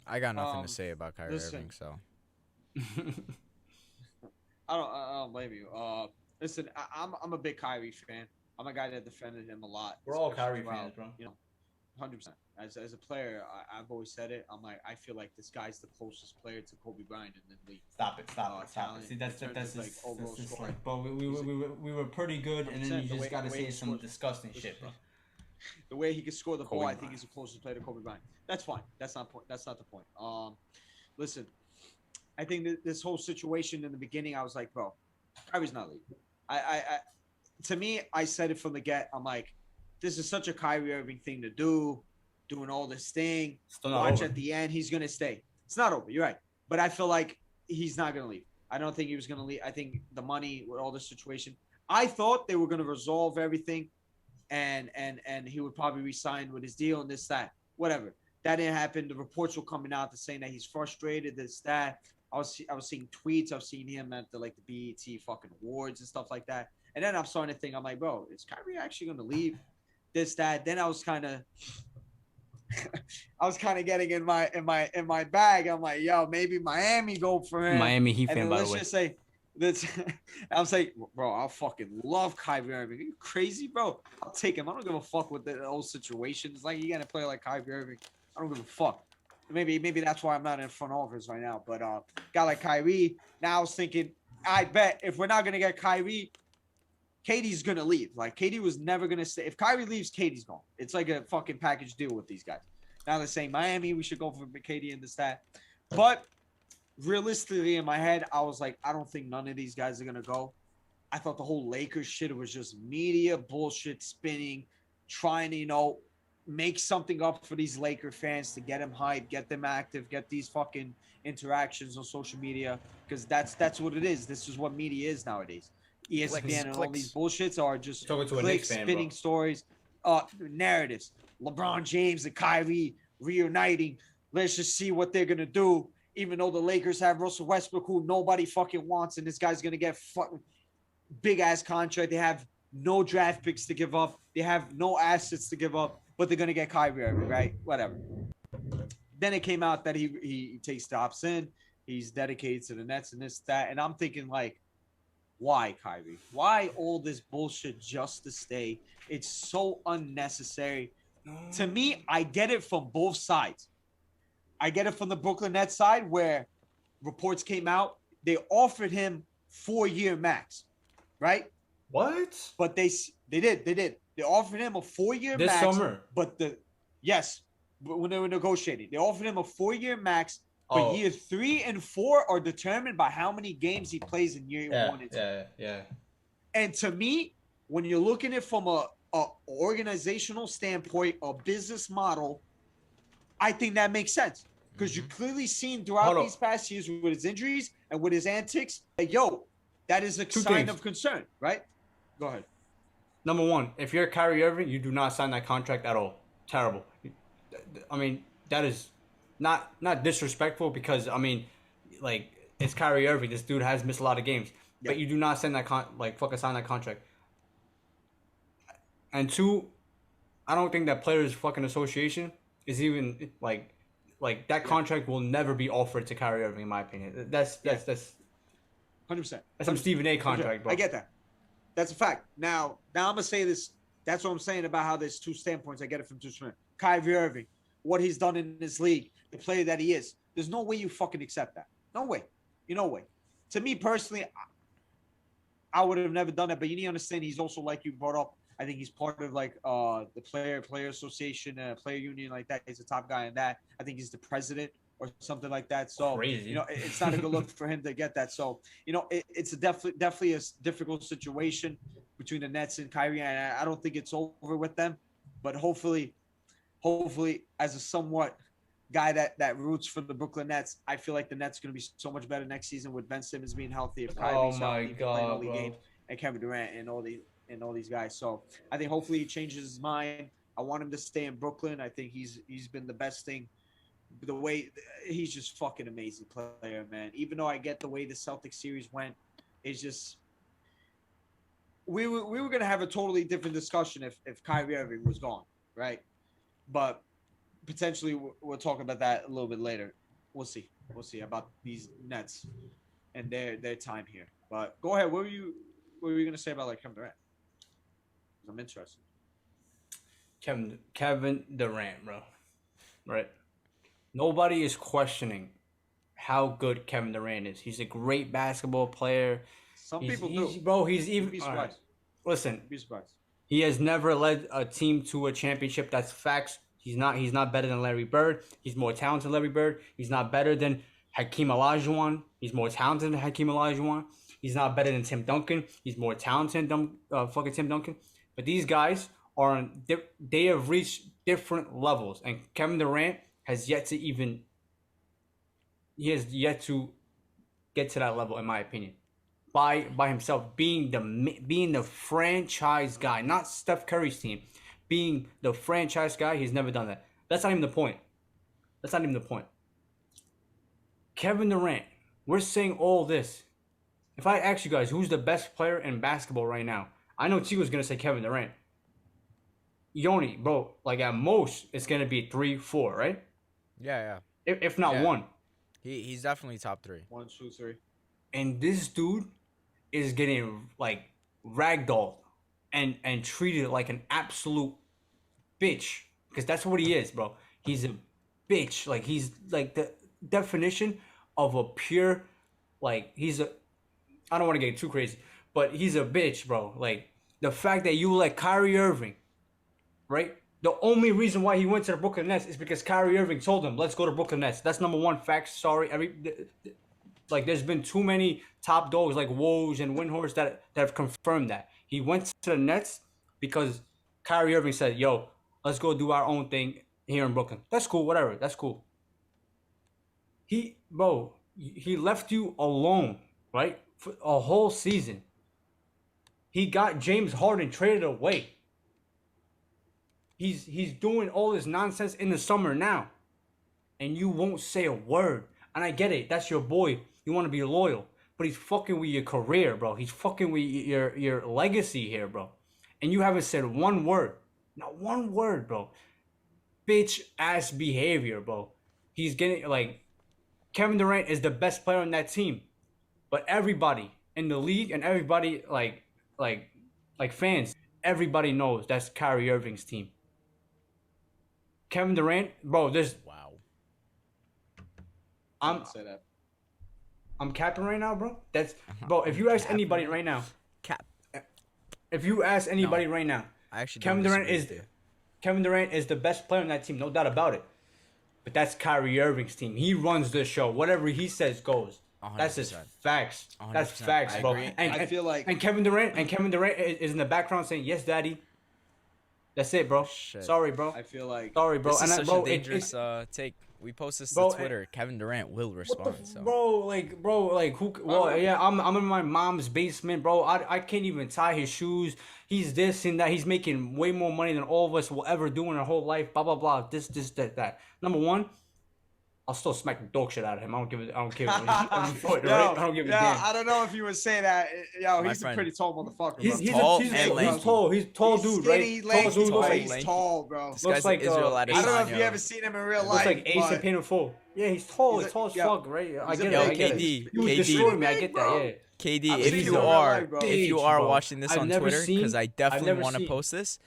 I got nothing to say about Kyrie Irving, so. I don't blame you. Listen, I'm a big Kyrie fan. I'm a guy that defended him a lot. We're all Kyrie fans, bro. 100%. As a player, I've always said it. I feel like this guy's the closest player to Kobe Bryant in the league. Stop it. See, that's just like, bro. We were pretty good, and then you just got to say some disgusting shit, bro. The way he can score the ball, I think he's the closest player to Kobe Bryant. That's fine. That's not the point. Listen, I think that this whole situation in the beginning, I was like, bro, Kyrie's not leaving. To me, I said it from the get. I'm like, this is such a Kyrie Irving thing to do, doing all this thing. Still not Watch over. at the end, he's gonna stay. It's not over. You're right, but I feel like he's not gonna leave. I don't think he was gonna leave. I think the money with all this situation. I thought they were gonna resolve everything, and he would probably resign with his deal and this that whatever. That didn't happen. The reports were coming out saying that he's frustrated. This that. I was seeing tweets. I've seen him at the BET fucking awards and stuff like that. And then I'm starting to think, I'm like, bro, is Kyrie actually going to leave? This, that. Then I was kind of getting in my bag. I'm like, yo, maybe Miami go for him. Miami Heat and fan, by the way. Let's just say that's. I was like, bro, I'll fucking love Kyrie Irving. Are you crazy, bro? I'll take him. I don't give a fuck with the whole situation. It's like you got to play like Kyrie Irving. I don't give a fuck. Maybe that's why I'm not in front office right now. But guy like Kyrie. Now I was thinking, I bet if we're not gonna get Kyrie, KD's gonna leave. Like KD was never gonna stay. If Kyrie leaves, KD's gone. It's like a fucking package deal with these guys. Now they're saying Miami, we should go for KD and this that. But realistically, in my head, I was like, I don't think none of these guys are gonna go. I thought the whole Lakers shit was just media bullshit spinning, trying to make something up for these Laker fans to get them hyped, get them active, get these fucking interactions on social media, because that's what it is. This is what media is nowadays. ESPN and all these bullshits are just clicks, spinning stories, narratives. LeBron James and Kyrie reuniting. Let's just see what they're gonna do. Even though the Lakers have Russell Westbrook, who nobody fucking wants, and this guy's gonna get fucking big ass contract. They have no draft picks to give up. They have no assets to give up, but they're gonna get Kyrie Irving, right? Whatever. Then it came out that he takes stops in. He's dedicated to the Nets and this, that. And I'm thinking, like, why, Kyrie? Why all this bullshit just to stay? It's so unnecessary. To me, I get it from both sides. I get it from the Brooklyn Nets side, where reports came out. They offered him 4-year max, right? What? But they did. They offered him a 4-year this max. summer. But when they were negotiating, they offered him a 4-year max. But year 3 and 4 are determined by how many games he plays in year 1 and 2. Yeah. And to me, when you're looking at it from a organizational standpoint, a business model, I think that makes sense. Because you've clearly seen throughout these past years with his injuries and with his antics, that, that is a sign of concern, right? Go ahead. Number one, if you're Kyrie Irving, you do not sign that contract at all. Terrible. I mean, that is not disrespectful, because, I mean, like, it's Kyrie Irving. This dude has missed a lot of games. But you do not sign that fucking sign that contract. And two, I don't think that Players fucking Association is even like that contract will never be offered to Kyrie Irving, in my opinion. That's 100%. That's some Stephen A contract, bro. I get that. That's a fact. Now I'm gonna say this. That's what I'm saying about how there's two standpoints. I get it from two standpoints. Kyrie Irving, what he's done in this league, the player that he is. There's no way you fucking accept that. No way. No way. To me personally, I would have never done that. But you need to understand, he's also, like you brought up, I think he's part of like the player association, player union, like that. He's a top guy in that. I think he's the president or something like that. So crazy. It's not a good look for him to get that. So it's definitely a difficult situation between the Nets and Kyrie. And I don't think it's over with them, but hopefully, as a somewhat guy that roots for the Brooklyn Nets, I feel like the Nets are going to be so much better next season with Ben Simmons being healthy, if Kyrie's healthy, playing all the games, and Kevin Durant and all these guys. So I think hopefully he changes his mind. I want him to stay in Brooklyn. I think he's been the best thing. The way he's just fucking amazing player, man. Even though I get the way the Celtics series went, it's just we were gonna have a totally different discussion if Kyrie Irving was gone, right? But potentially we'll talk about that a little bit later. We'll see about these Nets and their time here. But go ahead. What were you gonna say about like Kevin Durant? I'm interested. Kevin Durant, bro. Right. Nobody is questioning how good Kevin Durant is. He's a great basketball player. Some people do. Bro, he's even. Be surprised. Listen. Be surprised. He has never led a team to a championship. That's facts. He's not better than Larry Bird. He's more talented than Larry Bird. He's not better than Hakeem Olajuwon. He's more talented than Hakeem Olajuwon. He's not better than Tim Duncan. He's more talented than fucking Tim Duncan. But these guys are on. They have reached different levels, and Kevin Durant has yet to even. He has yet to get to that level, in my opinion, by himself, being the franchise guy, not Steph Curry's team, being the franchise guy. He's never done that. That's not even the point. That's not even the point. Kevin Durant, we're saying all this. If I ask you guys who's the best player in basketball right now, I know Tigo's gonna say Kevin Durant. Yoni, bro, like at most it's gonna be 3, 4, right? Yeah. If not Yeah. 1. He's definitely top 3. 1, 2, 3. And this dude is getting like ragdolled and treated like an absolute bitch, because that's what he is, bro. He's a bitch. Like he's like the definition of a pure, like he's a. I don't want to get too crazy, but he's a bitch, bro. Like the fact that you let Kyrie Irving, right? The only reason why he went to the Brooklyn Nets is because Kyrie Irving told him, "Let's go to Brooklyn Nets." That's number one fact. Sorry, like there's been too many top dogs like Woj and Windhorst that have confirmed that he went to the Nets because Kyrie Irving said, "Yo, let's go do our own thing here in Brooklyn." That's cool, whatever. That's cool. He left you alone, right, for a whole season. He got James Harden traded away. He's doing all this nonsense in the summer now, and you won't say a word. And I get it. That's your boy. You want to be loyal, but he's fucking with your career, bro. He's fucking with your legacy here, bro. And you haven't said one word. Not one word, bro. Bitch ass behavior, bro. He's getting like Kevin Durant is the best player on that team, but everybody in the league and everybody like fans, everybody knows that's Kyrie Irving's team. Kevin Durant, bro. Wow. Say that. I'm capping right now, bro. That's bro. If you ask anybody right now, if you ask anybody right now, I actually Kevin Durant is the best player on that team, no doubt about it. But that's Kyrie Irving's team. He runs the show. Whatever he says goes. 100%. That's just facts. That's 100%. facts, I bro. agree. I feel like and Kevin Durant is in the background saying, "Yes, daddy." That's it, bro. Shit. Sorry, bro. I feel like Sorry, bro. This is And such bro, a dangerous take. We post this Bro, to Twitter. Kevin Durant will what respond. the, So. bro, who? Well, yeah, I'm in my mom's basement, bro. I can't even tie his shoes. He's this and that. He's making way more money than all of us will ever do in our whole life. Blah blah blah. This, that. Number one, I'll still smack the dog shit out of him. I don't care. Right? I don't give a damn. I don't know if you would say that. Yo, My he's friend. a pretty tall motherfucker. He's tall he's and lanky. tall. He's tall He's dude, skinny, right? lanky, Tall dude. but lanky. he's tall, bro. This Looks guy's like, Israel I I don't know if you Adesanya. ever seen him in real Looks life. like Ace but and Painted Full. Yeah, he's tall. He's tall as yo, fuck, right? I he's a get it. Yo, I get KD, it. You was KD. destroying me. I get that. Bro. Yeah. KD, I've if seen you him in are real life, bro. if you Bitch, are bro. watching this I've on never Twitter, because seen- I definitely never want to seen- post this,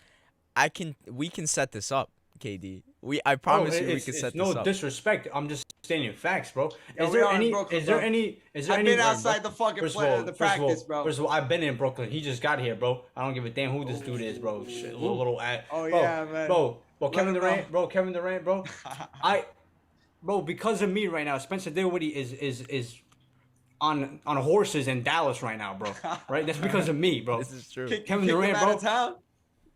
we can set this up, KD. I Bro, promise you we it's can set no this up. disrespect. I'm just stating facts, bro. Yo, Is we there are in any? Brooklyn, Is there bro. any? Is there I've any? been outside the fucking First of play all, of the first of all- practice, bro. First of all, I've been in Brooklyn. He just got here, bro. I don't give a damn who this dude is, bro. Shit, little ad. Oh, bro, yeah, man. Bro, Let Kevin him Durant, know. Kevin Durant, bro. Bro, because of me right now, Spencer Dinwiddie is on horses in Dallas right now, bro. Right? That's because of me, bro. This is true. Kevin Kick Durant, him out bro. of town?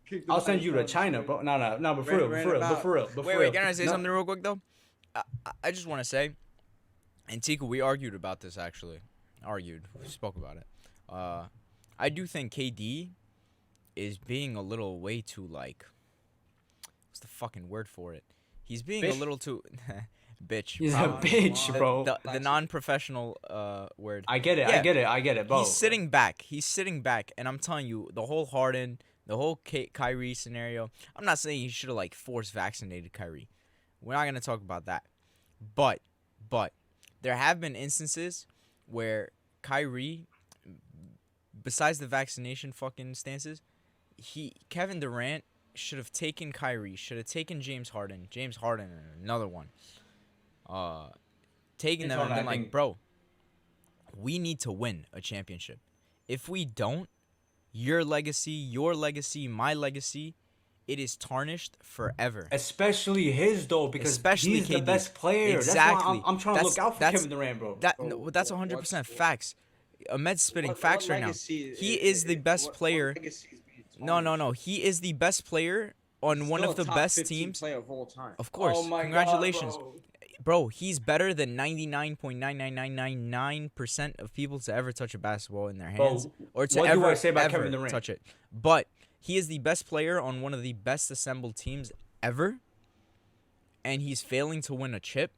Kick him I'll out send of you to town, China, straight. bro. No, but for real. Wait, can I say something real quick though? I just want to say, and Tika, we argued about this actually. We spoke about it. I do think KD is being a little way too like. What's the fucking word for it? He's being a Bitch? little too bitch. He's a probably. bitch, bro. The non-professional word. I get it. Yeah. I get it, bro. He's sitting back, and I'm telling you, the whole Harden, the whole Kyrie scenario. I'm not saying he should have like forced vaccinated Kyrie. We're not gonna talk about that, but there have been instances where Kyrie, besides the vaccination fucking stances, Kevin Durant should have taken Kyrie, should have taken James Harden, another one, taking them and been like, bro, we need to win a championship. If we don't, your legacy, my legacy, it is tarnished forever. Especially his though, because Especially he's the KD's. best player. Exactly. That's why I'm trying to look out for Kevin Durant, bro. That's 100% facts. Ahmed's spitting facts right now. He is the best player. No. He is the best player on one of the best teams. Player of all time. Of course. Oh my Congratulations. God, bro, he's better than 99.99999% of people to ever touch a basketball in their hands or to what ever, do I say about ever Kevin Durant? touch it. But he is the best player on one of the best assembled teams ever, and he's failing to win a chip.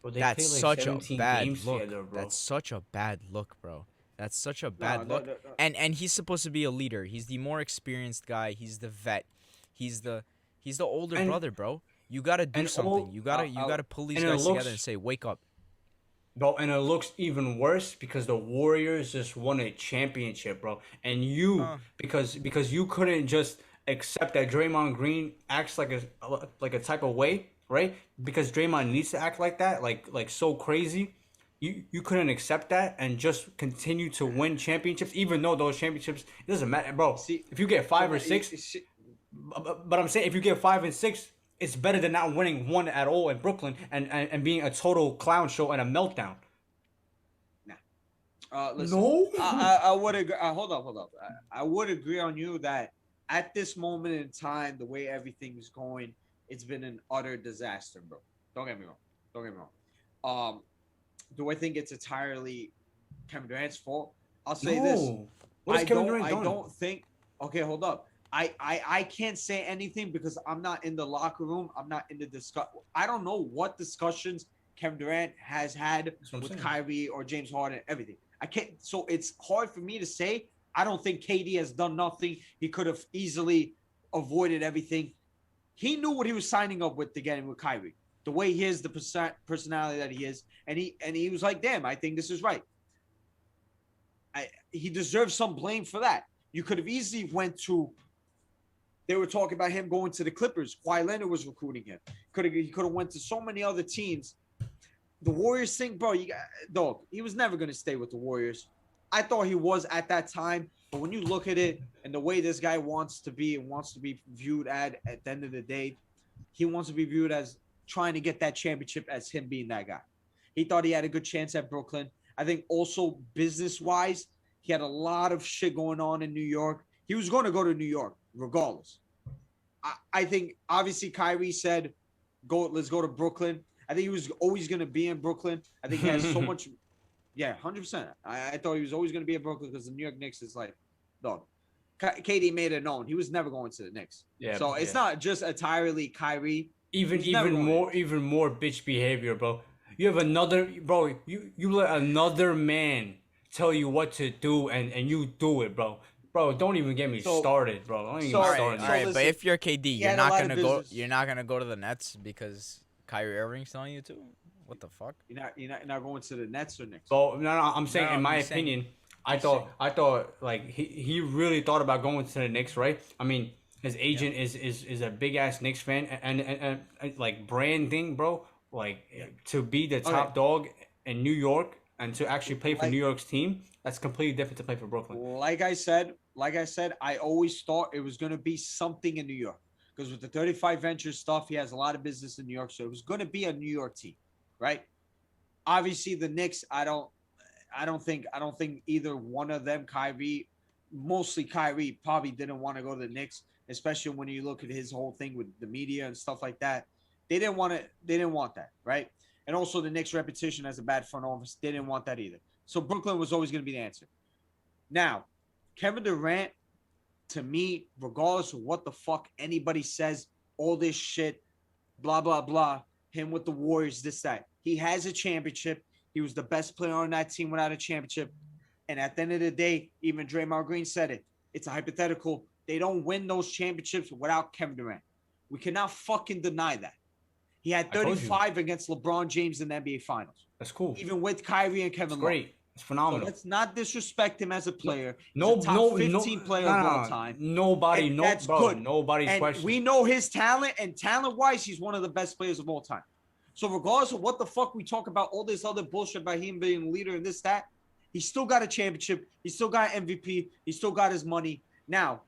Bro, they That's played, like, such a 17 bad games look. together, bro. That's such a bad look, bro. That's such a bad look. No. And he's supposed to be a leader. He's the more experienced guy. He's the vet. He's the older brother, bro. You gotta do something. You gotta pull these guys together and say, wake up. Bro, and it looks even worse because the Warriors just won a championship, bro. And you, because you couldn't just accept that Draymond Green acts like a type of way, right? Because Draymond needs to act like that, like so crazy. You couldn't accept that and just continue to win championships, even though those championships, it doesn't matter, bro. If you get 5 or 6, but I'm saying if you get 5 and 6, it's better than not winning one at all in Brooklyn and being a total clown show and a meltdown. Listen, No, I would agree. Hold up. I would agree on you that at this moment in time, the way everything's going, it's been an utter disaster, bro. Don't get me wrong. Do I think it's entirely Kevin Durant's fault? I'll say this. What has Kevin Durant done? I don't think. Okay, hold up. I can't say anything because I'm not in the locker room. I'm not in the discuss. I don't know what discussions Kevin Durant has had with Kyrie or James Harden. Everything. I can't. So it's hard for me to say. I don't think KD has done nothing. He could have easily avoided everything. He knew what he was signing up with to get in with Kyrie. The way he is, the personality that he is, and he was like, "Damn, I think this is right." He deserves some blame for that. You could have easily went to. They were talking about him going to the Clippers. Kawhi Leonard was recruiting him. He could have went to so many other teams. The Warriors thing, bro. Dog. He was never gonna stay with the Warriors. I thought he was at that time, but when you look at it and the way this guy wants to be viewed at the end of the day, he wants to be viewed as trying to get that championship as him being that guy. He thought he had a good chance at Brooklyn. I think also business-wise, he had a lot of shit going on in New York. He was going to go to New York regardless. I think obviously Kyrie said, let's go to Brooklyn. I think he was always going to be in Brooklyn. I think he has so much. Yeah, 100%. I thought he was always going to be in Brooklyn because the New York Knicks is like, dog. KD made it known. He was never going to the Knicks. Yeah. So it's not just entirely Kyrie. Even more bitch behavior, bro. You have another, bro. You let another man tell you what to do, and you do it, bro. Bro, don't even get me started, bro. Don't even get me started. All right, but if you're KD, you're not gonna go. You're not gonna go to the Nets because Kyrie Irving's telling you to. What the fuck? You're not going to the Nets or Knicks. So no. I'm saying, in my opinion, I thought like he really thought about going to the Knicks, right? I mean, his agent is a big ass Knicks fan, and like branding, bro. Like to be the top dog in New York and to actually play for New York's team, that's completely different to play for Brooklyn. Like I said, I always thought it was gonna be something in New York because with the 35 Ventures stuff, he has a lot of business in New York, so it was gonna be a New York team, right? Obviously, the Knicks, I don't think either one of them, mostly Kyrie, probably didn't want to go to the Knicks, especially when you look at his whole thing with the media and stuff like that. They didn't want that, right? And also the Knicks' repetition as a bad front office, they didn't want that either. So Brooklyn was always going to be the answer. Now, Kevin Durant, to me, regardless of what the fuck anybody says, all this shit, blah, blah, blah, him with the Warriors, this, that. He has a championship. He was the best player on that team without a championship. And at the end of the day, even Draymond Green said it. It's a hypothetical. They don't win those championships without Kevin Durant. We cannot fucking deny that. He had 35 against LeBron James in the NBA Finals. That's cool. Even with Kyrie and Kevin Love. Great. It's phenomenal. So let's not disrespect him as a player. No, He's a top 15 player of all time. Nobody's and questioning. we know his talent, and talent-wise, he's one of the best players of all time. So regardless of what the fuck we talk about, all this other bullshit about him being a leader and this, that, he still got a championship. He still got MVP. He still got his money. Now,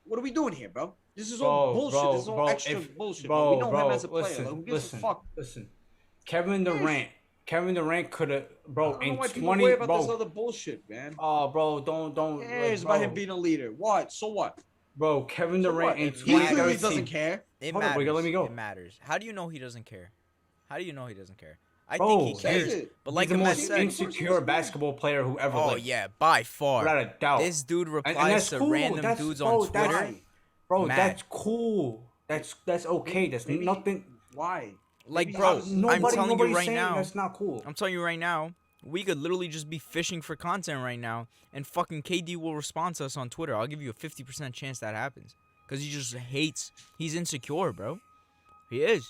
What are we doing here, bro? This is all bullshit. This is all extra bullshit. Bro, we know him as a player. Like, who gives a fuck? Listen. Kevin Durant could have, bro. I don't know In why people 20, worry about bro. this other bullshit, man. Oh, bro, don't. Yeah, it's about him being a leader. What? So what? Bro, Kevin So Durant what? in He clearly 2013 doesn't care. It Hold on, matters. Wiggle, let me go. It matters. How do you know he doesn't care? How do you know he doesn't care? I Bro, think he cares. he's- But like He's the Ahmed most said, insecure basketball player who ever oh lived. yeah, by far. Without a doubt. This dude And replies that's to cool. random That's, dudes bro, on Twitter. That's, bro, Mad. that's cool. That's okay. That's Maybe- nothing. Why? Like, Maybe bro, he's- I'm telling you nobody's right saying now. That's not cool. I'm telling you right now, we could literally just be fishing for content right now, and fucking KD will respond to us on Twitter. I'll give you a 50% chance that happens, because he just hates. He's insecure, bro. He is.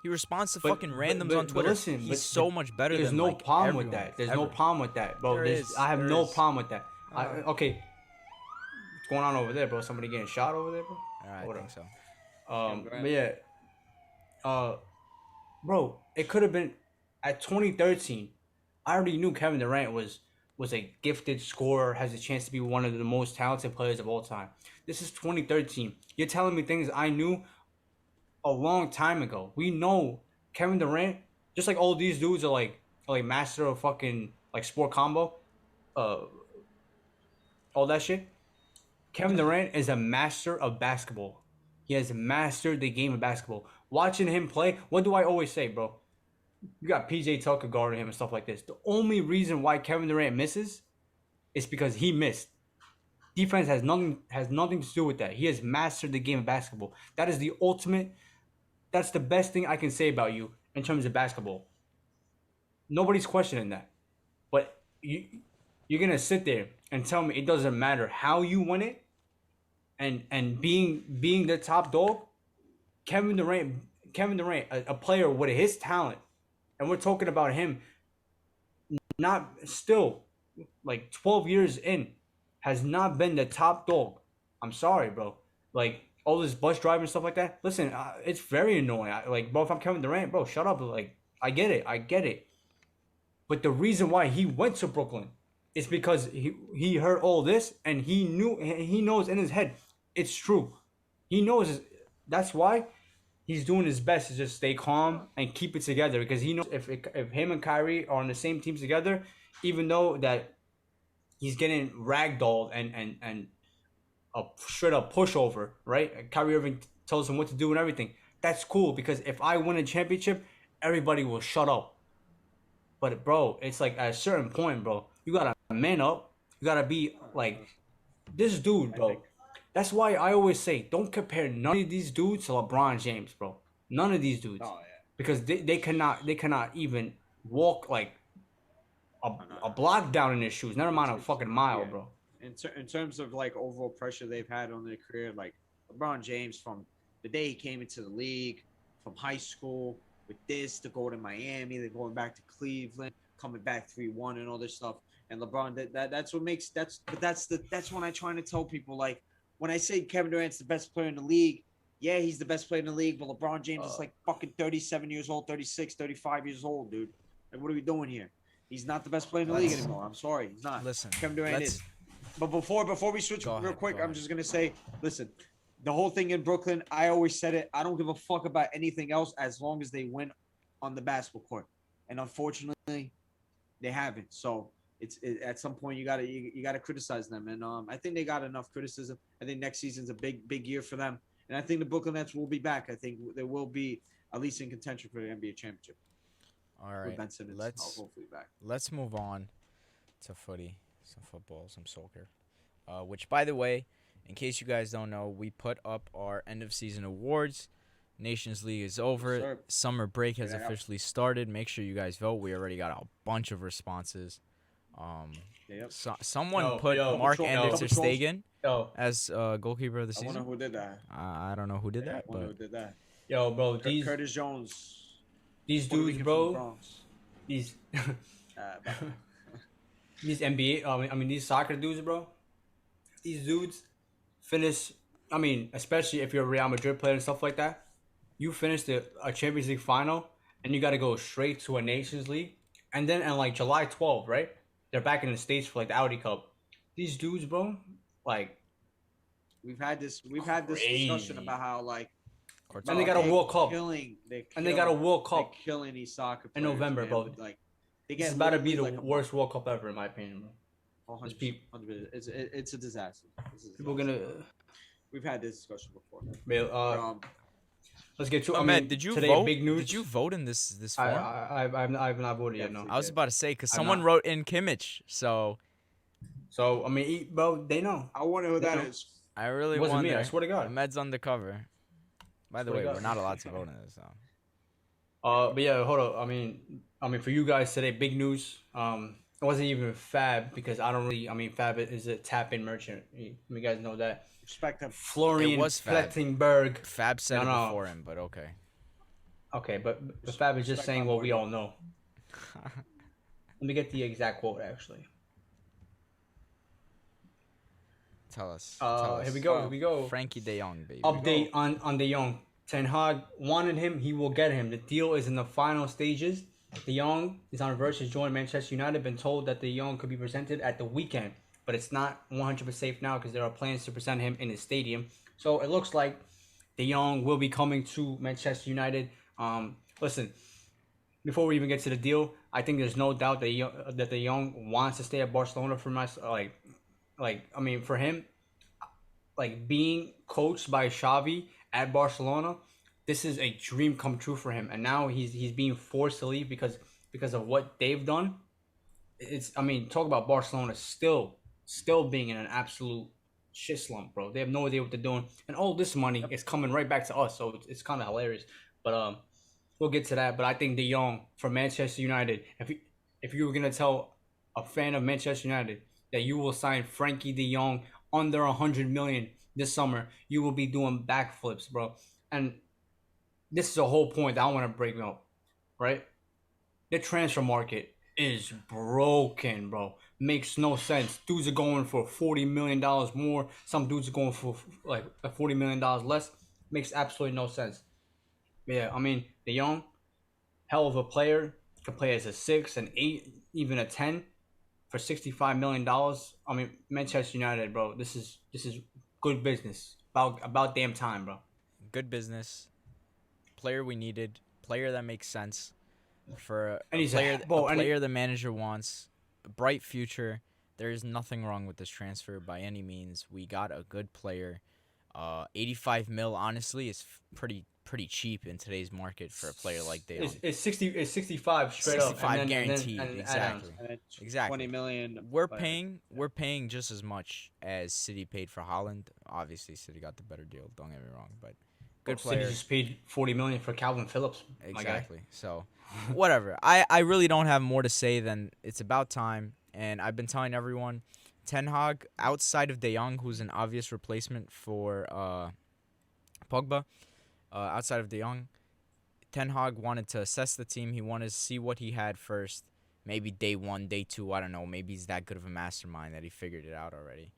He responds to fucking randoms on Twitter. Listen, He's so much better There's than no like, problem everyone, with that. There's ever. no problem with that, bro. There is, I have there no is. problem with that. Alright. Okay. What's going on over there, bro? Somebody getting shot over there, bro? I Hold think on. so. But yeah. Bro, it could have been at 2013. I already knew Kevin Durant was a gifted scorer, has a chance to be one of the most talented players of all time. This is 2013. You're telling me things I knew a long time ago. We know Kevin Durant, just like all these dudes are like master of fucking like sport combo, all that shit. Kevin Durant is a master of basketball. He has mastered the game of basketball. Watching him play, what do I always say, bro? You got PJ Tucker guarding him and stuff like this. The only reason why Kevin Durant misses is because he missed. Defense has nothing to do with that. He has mastered the game of basketball. That is the ultimate. That's the best thing I can say about you in terms of basketball. Nobody's questioning that. But you're gonna sit there and tell me it doesn't matter how you win it, and being the top dog. Kevin Durant, a player with his talent, and we're talking about him. Not still, like 12 years in, has not been the top dog. I'm sorry, bro. Like all this bus driving and stuff like that. Listen, it's very annoying. Bro, if I'm Kevin Durant, bro, shut up. Like, I get it. But the reason why he went to Brooklyn is because he heard all this and he knows in his head it's true. He knows that's why he's doing his best to just stay calm and keep it together, because he knows if him and Kyrie are on the same team together, even though that he's getting ragdolled and a straight up pushover, right? Kyrie Irving tells him what to do and everything. That's cool, because if I win a championship, everybody will shut up. But bro, it's like at a certain point, bro, you gotta man up. You gotta be like this dude, bro. That's why I always say don't compare none of these dudes to LeBron James, bro. None of these dudes, because they cannot even walk like a block down in their shoes. Never mind a fucking mile, bro. In terms of like overall pressure they've had on their career, like LeBron James from the day he came into the league, from high school with this to go to Miami, then going back to Cleveland, coming back 3-1 and all this stuff. And LeBron, that's what makes that's when I try to tell people, like when I say Kevin Durant's the best player in the league, yeah, he's the best player in the league, but LeBron James is like fucking 37 years old, 36, 35 years old, dude. Like, what are we doing here? He's not the best player in the league anymore. I'm sorry, he's not. Listen, Kevin Durant is. But before we switch real quick, I'm just gonna say, listen, the whole thing in Brooklyn, I always said it. I don't give a fuck about anything else as long as they win on the basketball court. And unfortunately, they haven't. So at some point you gotta criticize them. And I think they got enough criticism. I think next season's a big year for them. And I think the Brooklyn Nets will be back. I think they will be at least in contention for the NBA championship. All right, let's move on to footy, some football, some soccer. Which, by the way, in case you guys don't know, we put up our end of season awards. Nations League is over. Yes, Summer break has officially started. Make sure you guys vote. We already got a bunch of responses. Someone put Mark-André ter Stegen as goalkeeper of the season. I don't know who did that. I don't know who did that. Who did that. Yo, bro, Curtis Jones. These dudes, bro. These NBA. I mean, these soccer dudes, bro. These dudes finish. I mean, especially if you're a Real Madrid player and stuff like that, you finish a Champions League final and you got to go straight to a Nations League, and then on like July 12th, right? They're back in the States for like the Audi Cup. These dudes, bro, like We've had this discussion Crazy. about how like And they got a World Cup. And they got a World Cup They're killing these soccer in players, November, man, bro. with, like, they This get is about to be literally, the like, worst World Cup ever, in my opinion, bro. 100%. It's a disaster. People gonna. We've had this discussion before. Let's get to. Ahmed, did you today, vote? Big news. Did you vote in this form? I've not voted yet. No. I was about to say because I'm someone not. wrote in Kimmich, so So I mean, bro, they know. I wonder who that know. is. I really It wasn't wonder. me. I swear to God. Ahmed's undercover. By the Swear way, to God. we're not allowed to vote in this. So. But yeah, hold up. I mean, for you guys today, big news. It wasn't even Fab because I don't really. I mean, Fab is a tap-in merchant. You guys know that. Respect him. Florian It was Fab. Plettenberg. Fab said No. it before him, but okay. Okay, but Fab is just Respect saying my what we boy. all know. Let me get the exact quote actually. Tell us. Here we go. Frankie De Jong, baby. Update on De Jong. Ten Hag wanted him, he will get him. The deal is in the final stages. De Jong is on reverse to join Manchester United. Been told that De Jong could be presented at the weekend, but it's not 100% safe now because there are plans to present him in the stadium. So it looks like De Jong will be coming to Manchester United. Listen, before we even get to the deal, I think there's no doubt that De Jong wants to stay at Barcelona for for him, like being coached by Xavi at Barcelona, this is a dream come true for him. And now he's being forced to leave because of what they've done. Talk about Barcelona still being in an absolute shit slump, bro. They have no idea what they're doing, and all this money is coming right back to us. So it's kind of hilarious. But we'll get to that. But I think De Jong for Manchester United. If you were gonna tell a fan of Manchester United that you will sign Frankie De Jong under 100 million this summer, you will be doing backflips, bro. And this is a whole point that I want to break up, right? The transfer market is broken, bro. Makes no sense. Dudes are going for $40 million more. Some dudes are going for like $40 million less. Makes absolutely no sense. Yeah, I mean, De Jong, hell of a player. Could play as a 6, an 8, even a 10 for $65 million. I mean, Manchester United, bro. This is good business. About damn time, bro. Good business. Player we needed. Player that makes sense. For And a he's player the manager wants. A bright future. There is nothing wrong with this transfer by any means. We got a good player. 85 mil, honestly, is pretty cheap in today's market for a player like De Jong. It's 65 straight up. 65 guaranteed. And Exactly. And it's Exactly. 20 million. We're paying just as much as City paid for Haaland. Obviously, City got the better deal. Don't get me wrong, but good player. City just paid $40 million for Calvin Phillips. Exactly. So, whatever. I really don't have more to say than it's about time. And I've been telling everyone, Ten Hag, outside of De Jong, who's an obvious replacement for Pogba, outside of De Jong, Ten Hag wanted to assess the team. He wanted to see what he had first. Maybe day 1, day 2, I don't know. Maybe he's that good of a mastermind that he figured it out already.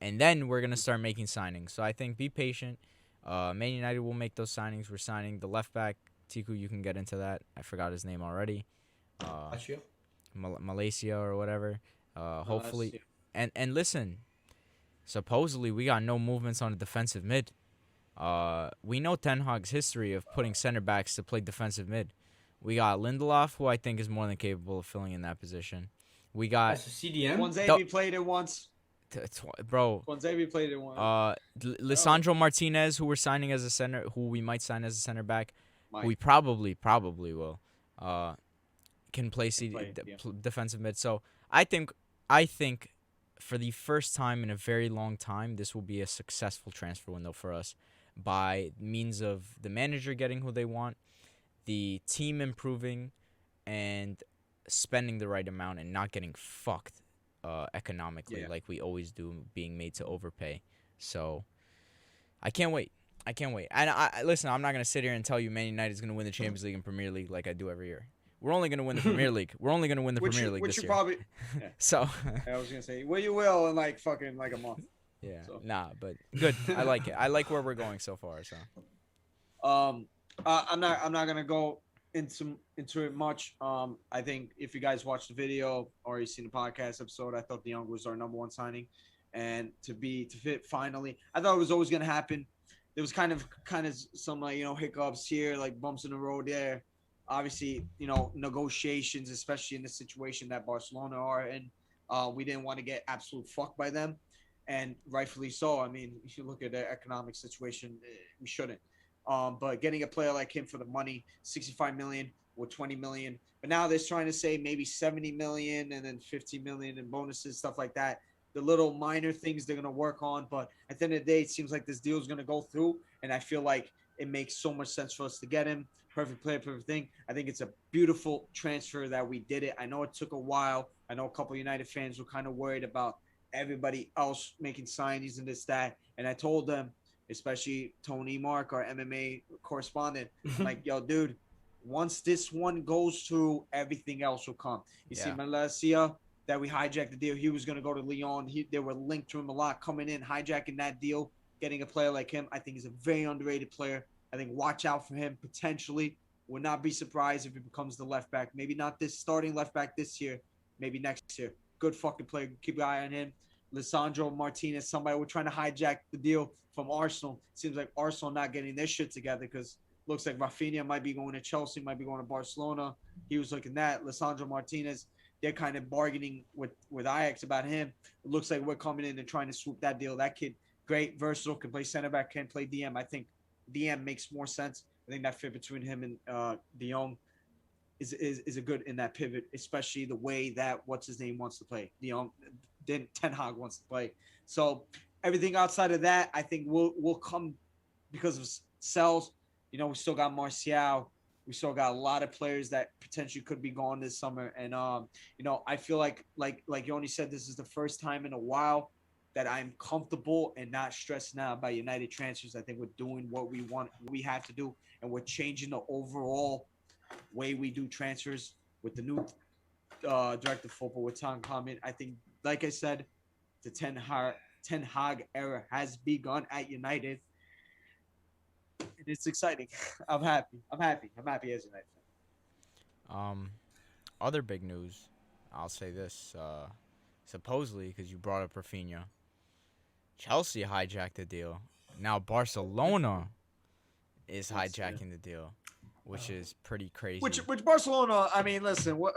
And then we're going to start making signings. So I think be patient. Man United will make those signings. We're signing the left back. Tiku, you can get into that. I forgot his name already. Malaysia or whatever. Hopefully. And listen, supposedly we got no movements on the defensive mid. We know Ten Hag's history of putting center backs to play defensive mid. We got Lindelof, who I think is more than capable of filling in that position. We got CDM. Swansea played it once. Bro. Swansea played it once. Lisandro Martinez, who we're signing as a center, who we might sign as a center back, who we probably will, can play defensive mid. So I think for the first time in a very long time, this will be a successful transfer window for us by means of the manager getting who they want, the team improving, and spending the right amount and not getting fucked economically like we always do, being made to overpay. So I can't wait. And listen, I'm not going to sit here and tell you Man United is going to win the Champions League and Premier League like I do every year. We're only going to win the Premier League. We're only going to win the Premier League this year. Probably. Yeah. So I was going to say, well, you will in like a month. Yeah. So. Nah, but good. I like it. I like where we're going so far. So. I'm not gonna go into it much. I think if you guys watched the video or you seen the podcast episode, I thought De Jong was our number 1 signing. and to fit finally. I thought it was always gonna happen. There was kind of some hiccups here, like bumps in the road there. Obviously, negotiations, especially in the situation that Barcelona are in. We didn't want to get absolute fucked by them, and rightfully so. I mean, if you look at their economic situation, we shouldn't. But getting a player like him for the money, 65 million or 20 million, but now they're trying to say maybe 70 million and then 50 million in bonuses, stuff like that. The little minor things they're gonna work on, but at the end of the day, it seems like this deal is gonna go through, and I feel like it makes so much sense for us to get him. Perfect player, perfect thing. I think it's a beautiful transfer that we did it. I know it took a while. I know a couple of United fans were kind of worried about everybody else making signings and this, that. And I told them, especially Tony Mark, our MMA correspondent, like, yo, dude, once this one goes through, everything else will come. You see, Malaysia, that we hijacked the deal. He was going to go to Lyon. They were linked to him a lot coming in, hijacking that deal, getting a player like him. I think he's a very underrated player. I think watch out for him potentially. Would not be surprised if he becomes the left back. Maybe not this starting left back this year, maybe next year. Good fucking player. Keep an eye on him. Lisandro Martinez, somebody we're trying to hijack the deal from Arsenal. Seems like Arsenal not getting their shit together because looks like Rafinha might be going to Chelsea, might be going to Barcelona. He was looking at Lisandro Martinez. They're kind of bargaining with Ajax about him. It looks like we're coming in and trying to swoop that deal. That kid, great, versatile, can play center back, can play DM. I think DM makes more sense. I think that fit between him and De Jong is a good in that pivot, especially the way that what's his name wants to play. De Jong, Ten Hag wants to play. So everything outside of that, I think will come because of sells. We still got Martial. We still got a lot of players that potentially could be gone this summer. And I feel like Yoni said, this is the first time in a while that I'm comfortable and not stressed now by United transfers. I think we're doing what we have to do, and we're changing the overall way we do transfers with the new director of football with Tom Coleman. I think, like I said, the Ten Hag era has begun at United. And it's exciting. I'm happy as a United fan. Other big news, I'll say this, supposedly, because you brought up Rafinha, Chelsea hijacked the deal. Now Barcelona is hijacking the deal, which is pretty crazy. Which Barcelona, I mean, listen, what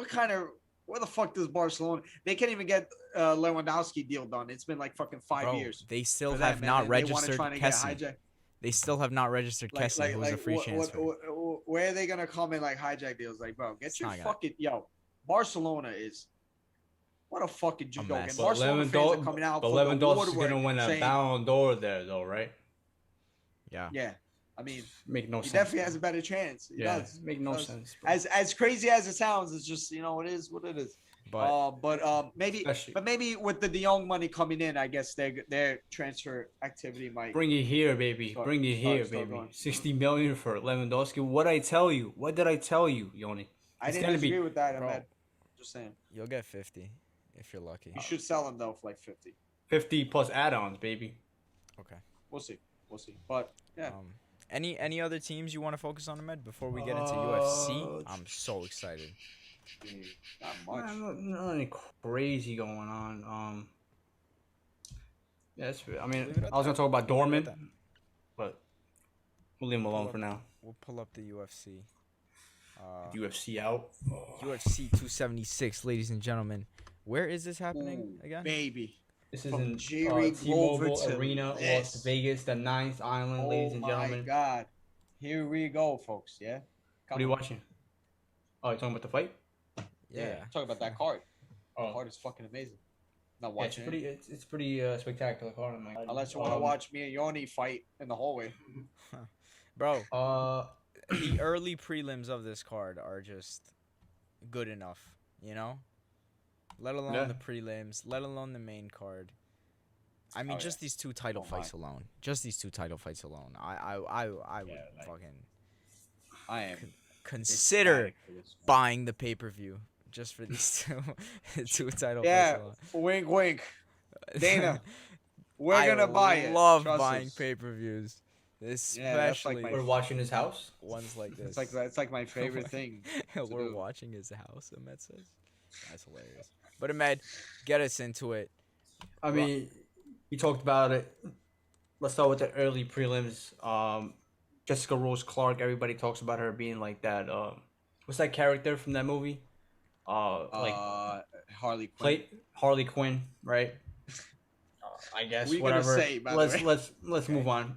kind of, where the fuck does Barcelona? They can't even get Lewandowski deal done. It's been like fucking 5 years. They still have not registered Kessie. They still have not registered Kessie, who was a free transfer. Where are they gonna come in like hijack deals? Like, bro, get your fucking Barcelona is what a fucking joke. And Barcelona fans are coming out. But Lewandowski is gonna win a Ballon d'Or there, though, right? Yeah. Yeah. I mean, make no sense. He definitely has a better chance. He does. Make no sense. Bro. As crazy as it sounds, it's just it is what it is. But maybe with the De Jong money coming in, I guess their transfer activity might bring it here, baby. Bring it here, baby. Going. 60 million for Lewandowski. What did I tell you? What did I tell you, Yoni? I didn't agree with that, Ahmed. Just saying. You'll get 50 if you're lucky. You should sell him though for like 50. 50 plus add-ons, baby. Okay. We'll see. But yeah. Any other teams you want to focus on, Ahmed, before we get into UFC? I'm so excited. Not much. Not any crazy going on. Yes, I mean, I was gonna talk about Dortmund, but we'll leave him alone for now. We'll pull up the UFC. UFC out. UFC 276, ladies and gentlemen. Where is this happening again? Baby. This is in T-Mobile Arena, Las Vegas, the 9th island, ladies and gentlemen. Oh my God. Here we go, folks. Yeah. What are you watching? Oh, you're talking about the fight? Yeah. Talk about that card. The card is fucking amazing. Not watching it's pretty spectacular card. Unless you want to watch me and Yoni fight in the hallway. Bro, the early prelims of this card are just good enough, Let alone the prelims, let alone the main card. I mean, just these two title fights alone. I would I am consider buying the pay-per-view just for these two title fights alone. Wink, wink. Dana, we're gonna buy it. I love buying pay-per-views, especially we're watching his house. Ones like this. It's like my favorite thing. We're watching his house, Ahmed says. That's hilarious. But Ahmed, get us into it. I mean, you talked about it. Let's start with the early prelims. Jessica Rose Clark. Everybody talks about her being like that. What's that character from that movie? Like Harley Quinn. play Harley Quinn, right? I guess What are you gonna whatever. say, by the let's way? let's move on.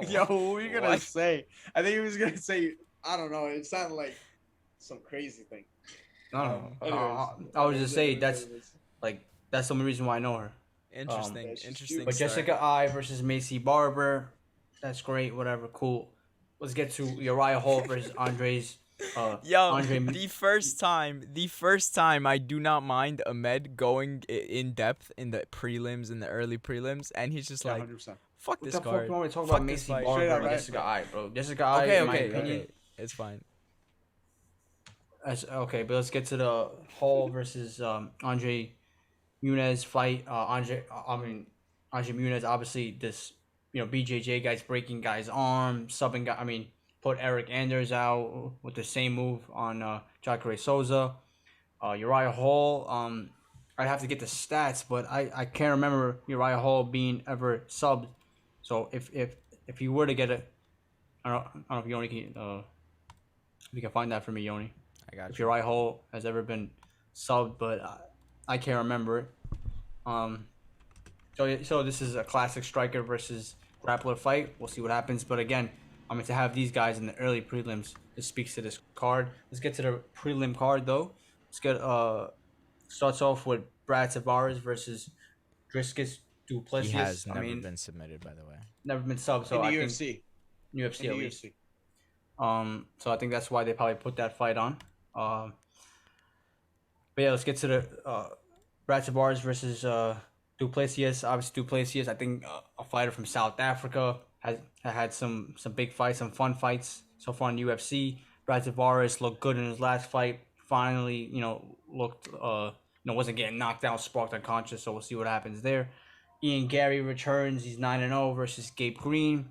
Yo, what were you gonna What? say? I think he was gonna say, I don't know. It sounded like some crazy thing. I don't know. Anyways. I would just say that's Anyways. like that's the only reason why I know her. Interesting. Yeah, she's Interesting. cute. But start. Jessica I versus Macy Barber, that's great. Whatever, cool. Let's get to Uriah Hall versus Andres. Yo, Andre- the first time I do not mind Ahmed going in depth in the prelims and the early prelims, and he's just like, 100%. fuck What this the fuck card. do you want me to talk Fuck about this Macy fight. Barber Straight up, and right? Jessica I, bro? Jessica I, Okay, in my okay, opinion, okay. It's fine. okay, but let's get to the Hall versus Andre Muniz fight. Andre Muniz, obviously this BJJ guy's breaking guys' arm, subbing guy. I mean, put Eric Anders out with the same move on Jacare Souza. Uriah Hall. I'd have to get the stats, but I can't remember Uriah Hall being ever subbed. So if you were to get it, I don't know if Yoni can if you can find that for me, Yoni. I got If you. Uriah Hall has ever been subbed, but I can't remember it. So this is a classic striker versus grappler fight. We'll see what happens. But again, I'm going to have these guys in the early prelims. This speaks to this card. Let's get to the prelim card though. Let's get starts off with Brad Tavares versus Driscus Duplessis. He has never been submitted, by the way. never been subbed. So In the I UFC. think UFC In at the least. UFC. So I think that's why they probably put that fight on. But yeah, let's get to the Brad Tavares versus Duplessis. Obviously, Duplessis, I think a fighter from South Africa, has had some big fights, some fun fights so far in UFC. Brad Tavares looked good in his last fight. Finally, looked wasn't getting knocked out, sparked unconscious. So we'll see what happens there. Ian Gary returns. He's 9-0 versus Gabe Green.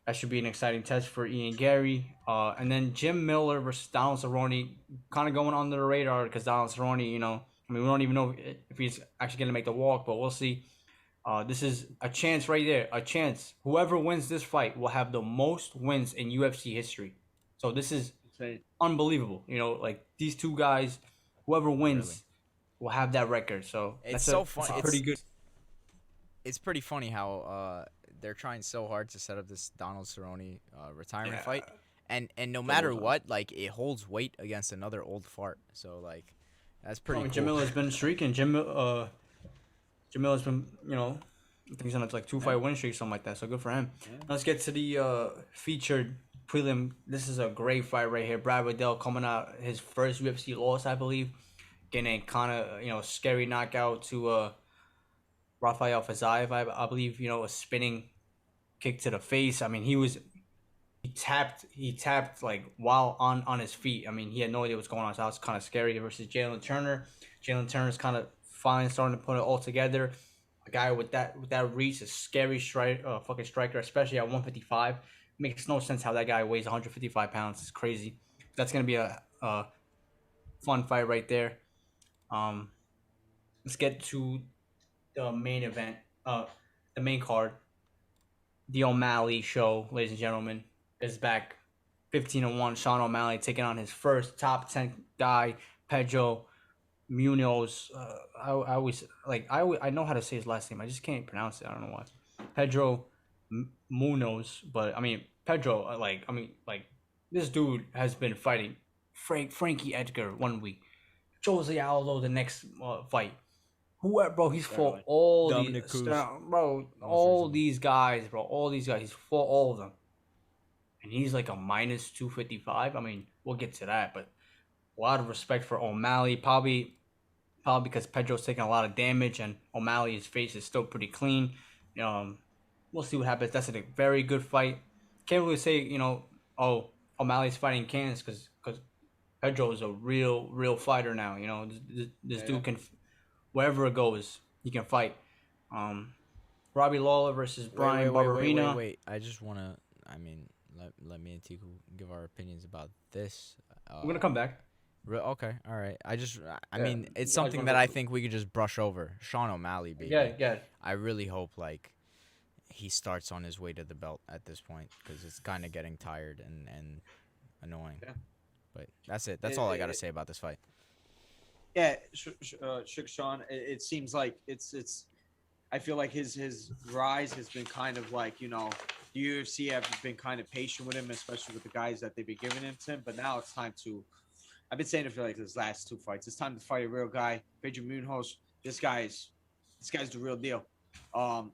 That should be an exciting test for Ian Gary. And then Jim Miller versus Donald Cerrone, kind of going under the radar because Donald Cerrone, we don't even know if he's actually going to make the walk, but we'll see. This is a chance right there, a chance. Whoever wins this fight will have the most wins in UFC history. So this is unbelievable. Like these two guys, whoever wins will have that record. So It's so fun. That's pretty good. It's pretty funny how they're trying so hard to set up this Donald Cerrone retirement fight, and no matter what, like it holds weight against another old fart. So like that's pretty. Cool. Jim Miller's been streaking. Jim Miller's been I think he's on like 2-fight win streak, something like that. So good for him. Yeah. Let's get to the featured prelim. This is a great fight right here. Brad Riddell coming out his first UFC loss, I believe, getting a kind of scary knockout to Rafael Fazayev, I believe, a spinning kick to the face. I mean, he tapped like while on his feet. I mean, he had no idea what's going on, so that was kind of scary versus Jalen Turner. Jalen Turner's kind of finally starting to put it all together. A guy with that reach, a scary fucking striker, especially at 155. Makes no sense how that guy weighs 155 pounds. It's crazy. That's gonna be a fun fight right there. Let's get to the main event, the main card. The O'Malley show, ladies and gentlemen, is back. 15-1. Sean O'Malley taking on his first top 10 guy, Pedro Munoz. I know how to say his last name. I just can't pronounce it. I don't know why. Pedro Munoz, but I mean Pedro. This dude has been fighting Frankie Edgar 1 week, Jose Aldo the next fight. Whoever, bro, he's fought all Dominic these, Cruz. bro, all these guys, bro, all these guys. He's fought all of them, and he's like a minus 255. I mean, we'll get to that, but a lot of respect for O'Malley, probably because Pedro's taking a lot of damage, and O'Malley's face is still pretty clean. We'll see what happens. That's a very good fight. Can't really say, O'Malley's fighting cans because Pedro is a real fighter now. This dude can. Wherever it goes, he can fight. Robbie Lawler versus Brian Barberina. Wait. I just want to, let me and Tiku give our opinions about this. We're going to come back. Okay, all right. I Yeah, mean, it's you guys something wanna that go I through? think we could just brush over. Sean O'Malley, baby. Yeah. I really hope like he starts on his way to the belt at this point because it's kind of getting tired and annoying. Yeah. But that's it. That's It, all I gotta it, say about this fight. yeah, Sugar Sean. It seems like it's. I feel like his rise has been kind of like the UFC have been kind of patient with him, especially with the guys that they've been giving him to him. But now it's time to. I've been saying it for like his last 2 fights. It's time to fight a real guy. Pedro Munoz. This guy's the real deal.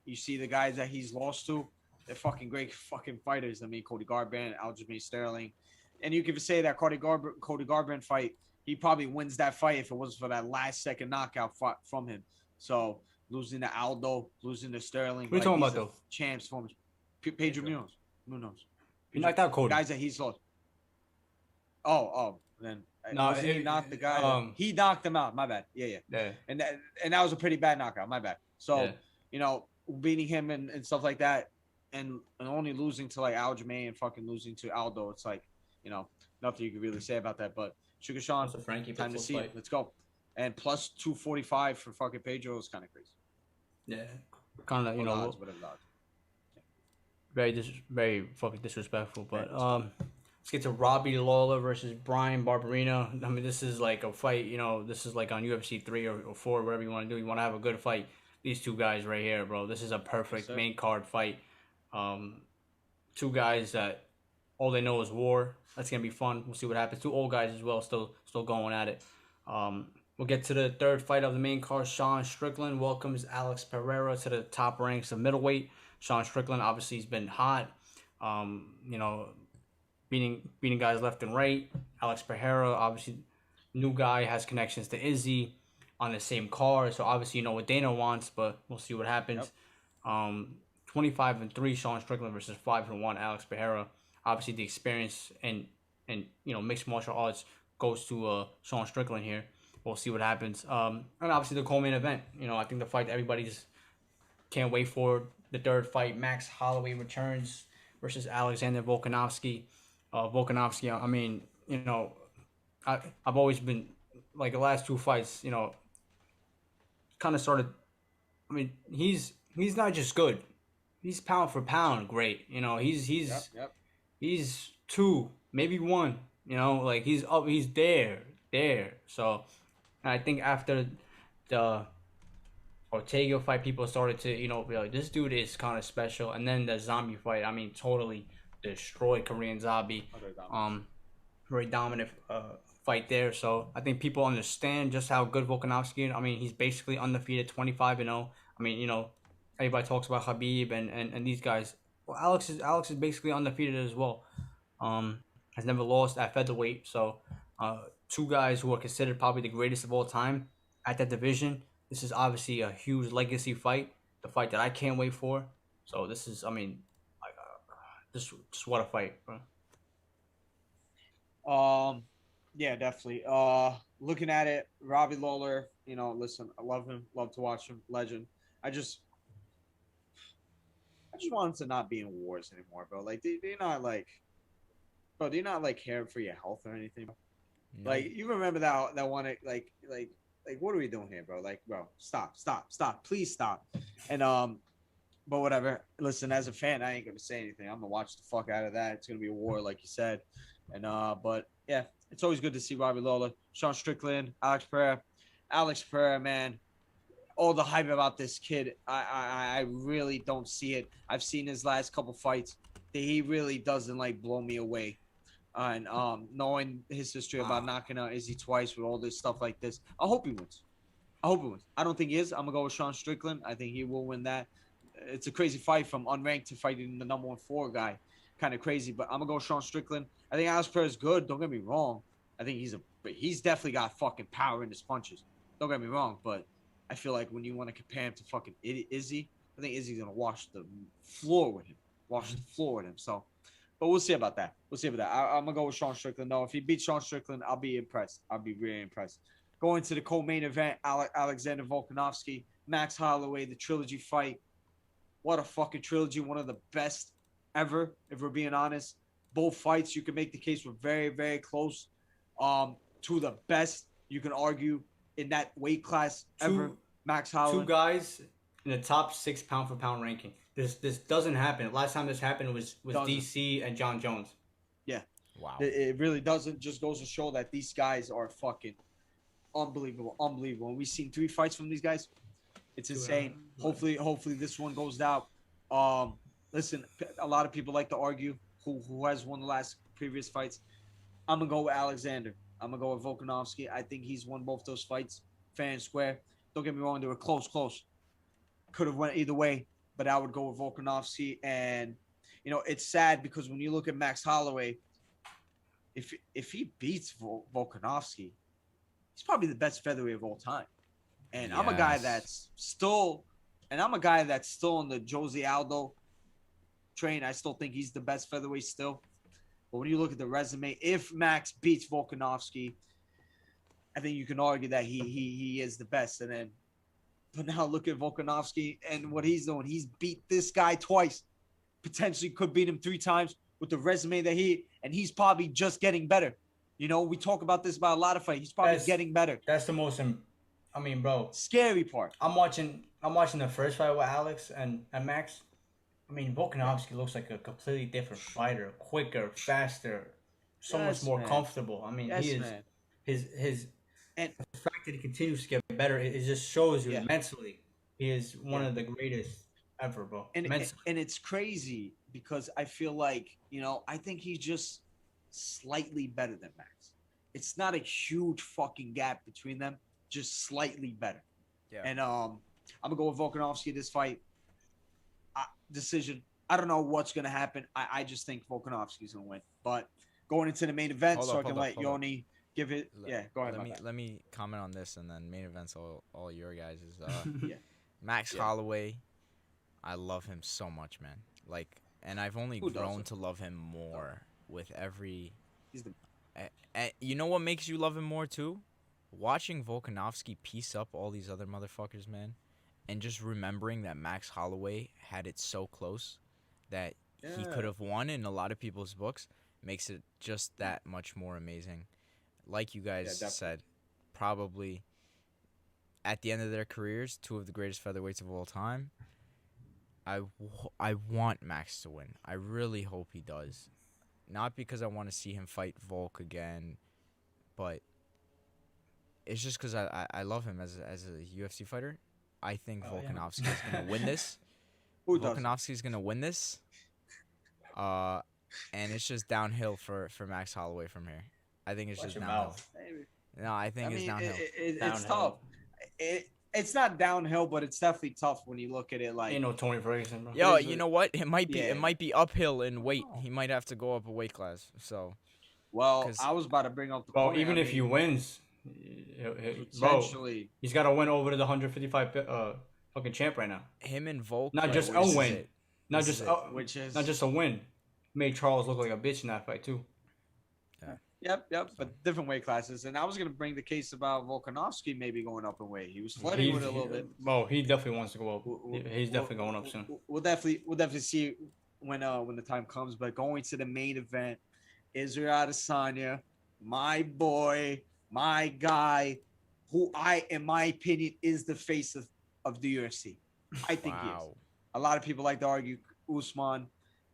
You see the guys that he's lost to, they're fucking great fucking fighters. I mean, Cody Garbrandt, Aljamain Sterling, and you could say that Cody Garbrandt fight, he probably wins that fight if it wasn't for that last second knockout from him. So losing to Aldo, losing to Sterling, What are you talking these about are though? champs for him. Pedro Munoz. You knocked out Cody. Guys that he's lost. Oh, then No, wasn't he not the guy? He knocked him out. My bad. Yeah. Yeah. And that was a pretty bad knockout. My bad. So Yeah. beating him and stuff like that, and only losing to like Aljamain and fucking losing to Aldo, it's like nothing you can really say about that. But Sugar Sean, That's a Frankie time to Pitbull see fight. it. Let's go. And plus 245 for fucking Pedro is kind of crazy. Yeah. Kind of, Whatever the odds. very fucking disrespectful. But Very let's get to Robbie Lawler versus Brian Barberina. I mean, this is like a fight. This is like on UFC 3 or 4, whatever you want to do. You want to have a good fight. These two guys right here, bro. This is a perfect sir. main card fight. Two guys that all they know is war. That's gonna be fun. We'll see what happens. Two old guys as well, still going at it. We'll get to the third fight of the main card. Sean Strickland welcomes Alex Pereira to the top ranks of middleweight. Sean Strickland obviously has been hot. Beating guys left and right. Alex Pereira, obviously new guy, has connections to Izzy on the same card. So obviously you know what Dana wants, but we'll see what happens. 25-3 Sean Strickland versus 5-1 Alex Pereira. Obviously the experience and mixed martial arts goes to Sean Strickland here. We'll see what happens. And obviously the co-main event. I think the fight that everybody just can't wait for. The third fight, Max Holloway returns versus Alexander Volkanovski. Volkanovski, I mean, I've always been like the last two fights, kind of started. I mean, he's not just good; he's pound for pound great. He's two, maybe one. Like he's up, he's there. So, and I think after the Ortega fight, people started to be like, this dude is kind of special. And then the zombie fight, I mean, totally destroyed Korean Zombie. Very dominant fight there. So I think people understand just how good Volkanovski is. I mean, he's basically undefeated, 25-0. I mean, everybody talks about Khabib and these guys. Well, Alex is basically undefeated as well. Has never lost at featherweight. So two guys who are considered probably the greatest of all time at that division. This is obviously a huge legacy fight, the fight that I can't wait for. So this is, I mean, like, just what a fight, bro. Yeah, definitely. Looking at it, Robbie Lawler, listen, I love him, love to watch him, legend. I just want him to not be in wars anymore, bro. Like, do you not like, bro? Do you not like care for your health or anything? No. Like, you remember that one, like, what are we doing here, bro? Like, bro, stop, please stop. And but whatever. Listen, as a fan, I ain't gonna say anything. I'm gonna watch the fuck out of that. It's gonna be a war, like you said. And but yeah, it's always good to see Robbie Lawler, Sean Strickland, Alex Pereira, man. All the hype about this kid, I really don't see it. I've seen his last couple fights. He really doesn't like blow me away. And knowing his history about knocking out Izzy twice with all this stuff like this, I hope he wins. I don't think he is. I'm gonna go with Sean Strickland. I think he will win that. It's a crazy fight from unranked to fighting the number 1 guy. Kind of crazy, but I'm gonna go with Sean Strickland. I think Alex Pereira is good. Don't get me wrong. I think he's definitely got fucking power in his punches. Don't get me wrong, but I feel like when you want to compare him to fucking Izzy, I think Izzy's gonna wash the floor with him. So, but we'll see about that. I'm gonna go with Sean Strickland. No, if he beats Sean Strickland, I'll be impressed. I'll be really impressed. Going to the co-main event, Alexander Volkanovski, Max Holloway, the trilogy fight. What a fucking trilogy! One of the best ever, if we're being honest. Both fights, you can make the case were very, very close. two of the best you can argue in that weight class ever. Max Two Holloway. guys in the top 6 pound for pound ranking. This doesn't happen. Last time this happened was Doesn't. DC and John Jones. Yeah. Wow. It really doesn't. Just goes to show that these guys are fucking unbelievable. And we've seen 3 fights from these guys. It's insane. Hopefully this one goes down. Listen, a lot of people like to argue who has won the last previous fights. I'm gonna go with Alexander. I'm gonna go with Volkanovski. I think he's won both those fights fair and square. Don't get me wrong, they were close. Could have went either way, but I would go with Volkanovski. And it's sad because when you look at Max Holloway, if he beats Volkanovski, he's probably the best featherweight of all time. And I'm a guy that's still in the Jose Aldo train. I still think he's the best featherweight still. But when you look at the resume, if Max beats Volkanovski, I think you can argue that he is the best. But now look at Volkanovski and what he's doing. He's beat this guy twice, potentially could beat him 3 times with the resume that he's probably just getting better. We talk about this about a lot of fights. He's probably getting better. That's the most. Bro, scary part. I'm watching the first fight with Alex and Max. Volkanovski looks like a completely different fighter, quicker, faster, so much more comfortable. He is man. his and the fact that he continues to get better, it just shows you mentally he is one of the greatest ever, bro. And it's crazy because I feel like, I think he's just slightly better than Max. It's not a huge fucking gap between them, just slightly better. Yeah. And I'm gonna go with Volkanovski this fight. Decision. I don't know what's gonna happen. I just think Volkanovski's gonna win. But going into the main event, I can let Yoni give it. Go ahead. Let me comment on this, and then main events all your guys is Max Holloway. I love him so much, man. And I've only grown to love him more with every. You know what makes you love him more too? Watching Volkanovski piece up all these other motherfuckers, man, and just remembering that Max Holloway had it so close that he could have won in a lot of people's books makes it just that much more amazing. Like you guys said, probably at the end of their careers, 2 of the greatest featherweights of all time. I want Max to win. I really hope he does. Not because I want to see him fight Volk again, but it's just because I love him as a UFC fighter. I think Volkanovski is going to win this. Volkanovski is going to win this. And it's just downhill for Max Holloway from here. I think it's just downhill. No, I think it's downhill. It's tough. It's not downhill, but it's definitely tough when you look at it like. Ain't no Tony Ferguson, bro. Yo, you know what? It might be uphill in weight. He might have to go up a weight class. So. Well, I was about to bring up the point. Even if he wins, potentially, he's got to win over the 155 fucking champ right now. Him and Volk. Not just a win. Not just a win. Made Charles look like a bitch in that fight too. Yep, but different weight classes. And I was gonna bring the case about Volkanovski maybe going up in weight. He was flirting with it a little bit. Well, he definitely wants to go up. He's definitely going up soon. We'll definitely see when the time comes. But going to the main event, Israel Adesanya, my boy, my guy, who in my opinion, is the face of the UFC. I think he is. A lot of people like to argue Usman.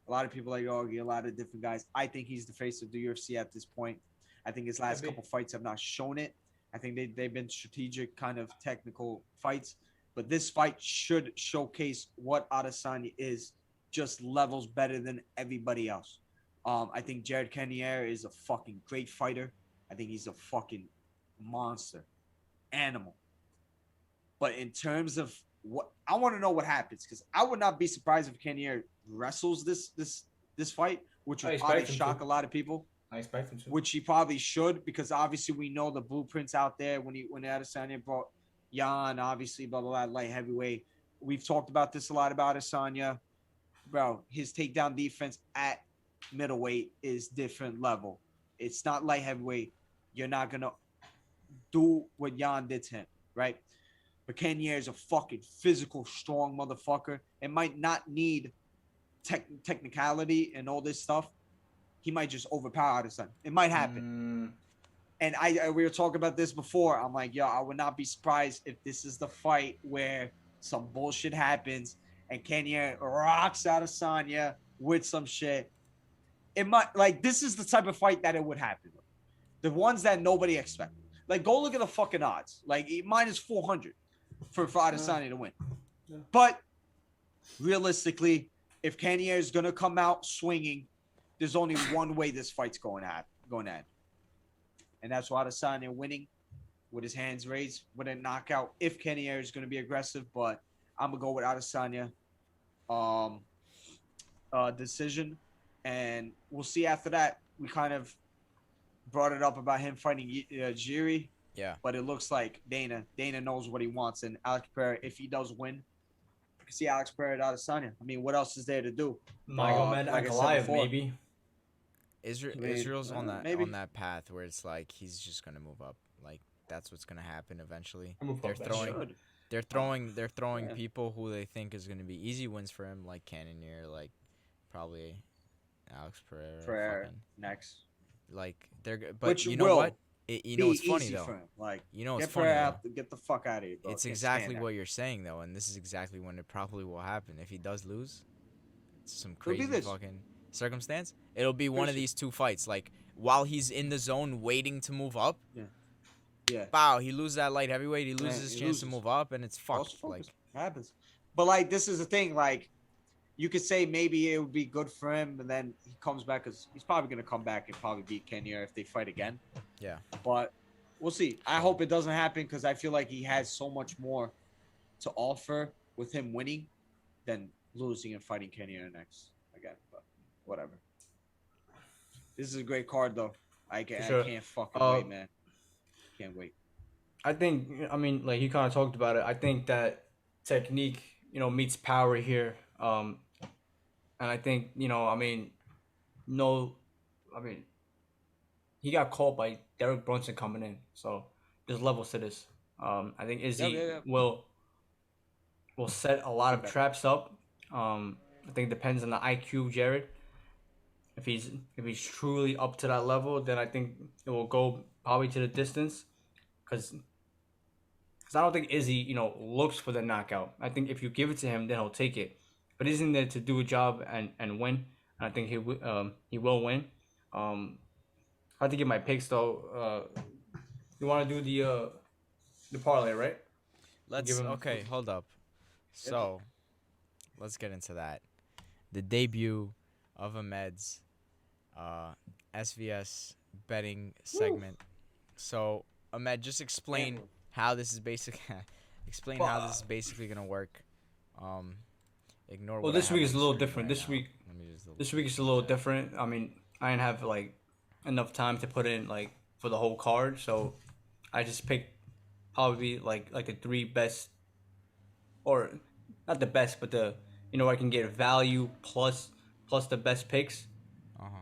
A lot of people like to argue a lot of different guys. I think he's the face of the UFC at this point. I think his last couple fights have not shown it. I think they've been strategic, kind of technical fights. But this fight should showcase what Adesanya is, just levels better than everybody else. I think Jared Cannonier is a fucking great fighter. I think he's a fucking monster, animal. But in terms of what I want to know what happens, because I would not be surprised if Cannonier wrestles this fight, which would probably shock a lot of people. I expect him to. Which he probably should, because obviously we know the blueprints out there when Adesanya brought Jan, obviously, blah, blah, blah, light heavyweight. We've talked about this a lot about Adesanya. Bro, his takedown defense at middleweight is different level. It's not light heavyweight. You're not going to do what Jan did to him, right? But Cannonier is a fucking physical, strong motherfucker. It might not need technicality and all this stuff. He might just overpower Adesanya. It might happen. And we were talking about this before. I'm like, yo, I would not be surprised if this is the fight where some bullshit happens and Kenya rocks Adesanya with some shit. It might, like, this is the type of fight that it would happen. The ones that nobody expected. Like, go look at the fucking odds. Like, minus 400 for Adesanya to win. Yeah. But realistically, if Kenya is going to come out swinging, there's only one way this fight's going to end. And that's why Adesanya winning with his hands raised with a knockout. If Kenya is going to be aggressive, but I'm going to go with Adesanya decision. And we'll see after that. We kind of brought it up about him fighting Jiri. Yeah. But it looks like Dana knows what he wants. And Alex Pereira, if he does win, I can see Alex Pereira Adesanya. I mean, what else is there to do? Magomed Ankalaev, maybe. Israel's on that path where it's like he's just gonna move up. Like that's what's gonna happen eventually. They're throwing people who they think is gonna be easy wins for him, like Cannonier, like probably Alex Pereira. Next. Like but you know what? It's funny though. Like, it's funny. Get the fuck out of here, bro. It's exactly what you're saying though, and this is exactly when it probably will happen. If he does lose, it's some crazy fucking circumstance. It'll be one of these two fights. Like while he's in the zone waiting to move up. Yeah. Wow, he loses that light heavyweight. He loses his chance to move up, and it's fucked. Like happens. But like this is the thing. Like you could say maybe it would be good for him, and then he comes back because he's probably gonna come back and probably beat Kenya if they fight again. Yeah. But we'll see. I hope it doesn't happen because I feel like he has so much more to offer with him winning than losing and fighting Kenya next again. But whatever. This is a great card though. I can't fucking wait, man. Can't wait. I think, I mean, like you kind of talked about it. I think that technique, meets power here. And I think, he got caught by Derek Brunson coming in. So there's levels to this. I think Izzy will set a lot of traps up. I think it depends on the IQ of Jared. If he's truly up to that level, then I think it will go probably to the distance. Because I don't think Izzy, looks for the knockout. I think if you give it to him, then he'll take it. But he's in there to do a job and win. And I think he will win. I have to get my picks though. You want to do the parlay, right? Hold up. So, let's get into that. The debut of Ahmed's SvS betting segment. So, Ahmed, just explain how this is basically gonna work. Ignore. Well, this week is a little different. This week is a little different. I mean, I didn't have enough time to put in for the whole card, so I just picked probably like the three best, or not the best, but I can get value plus the best picks.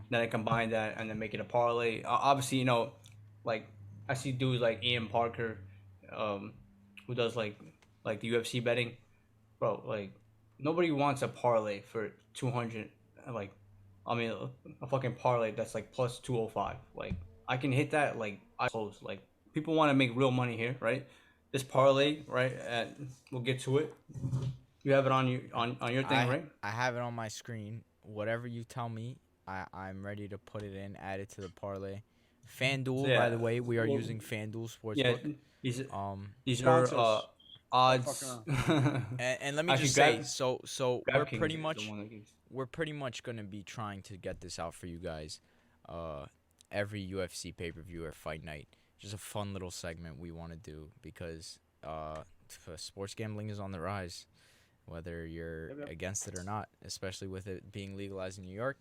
Then I combine that and then make it a parlay. Obviously, I see dudes like Ian Parker, who does like the UFC betting, bro. Nobody wants a parlay for 200. A fucking parlay that's plus 205. I can hit that I close. People want to make real money here, right? This parlay, right? We'll get to it. You have it on your thing, right? I have it on my screen. Whatever you tell me, I'm ready to put it in, add it to the parlay. FanDuel, by the way, we are using FanDuel Sportsbook. These are odds. and let me just say, so we're pretty much gonna be trying to get this out for you guys, every UFC pay-per-view or fight night. Just a fun little segment we want to do because sports gambling is on the rise, whether you're against it or not, especially with it being legalized in New York.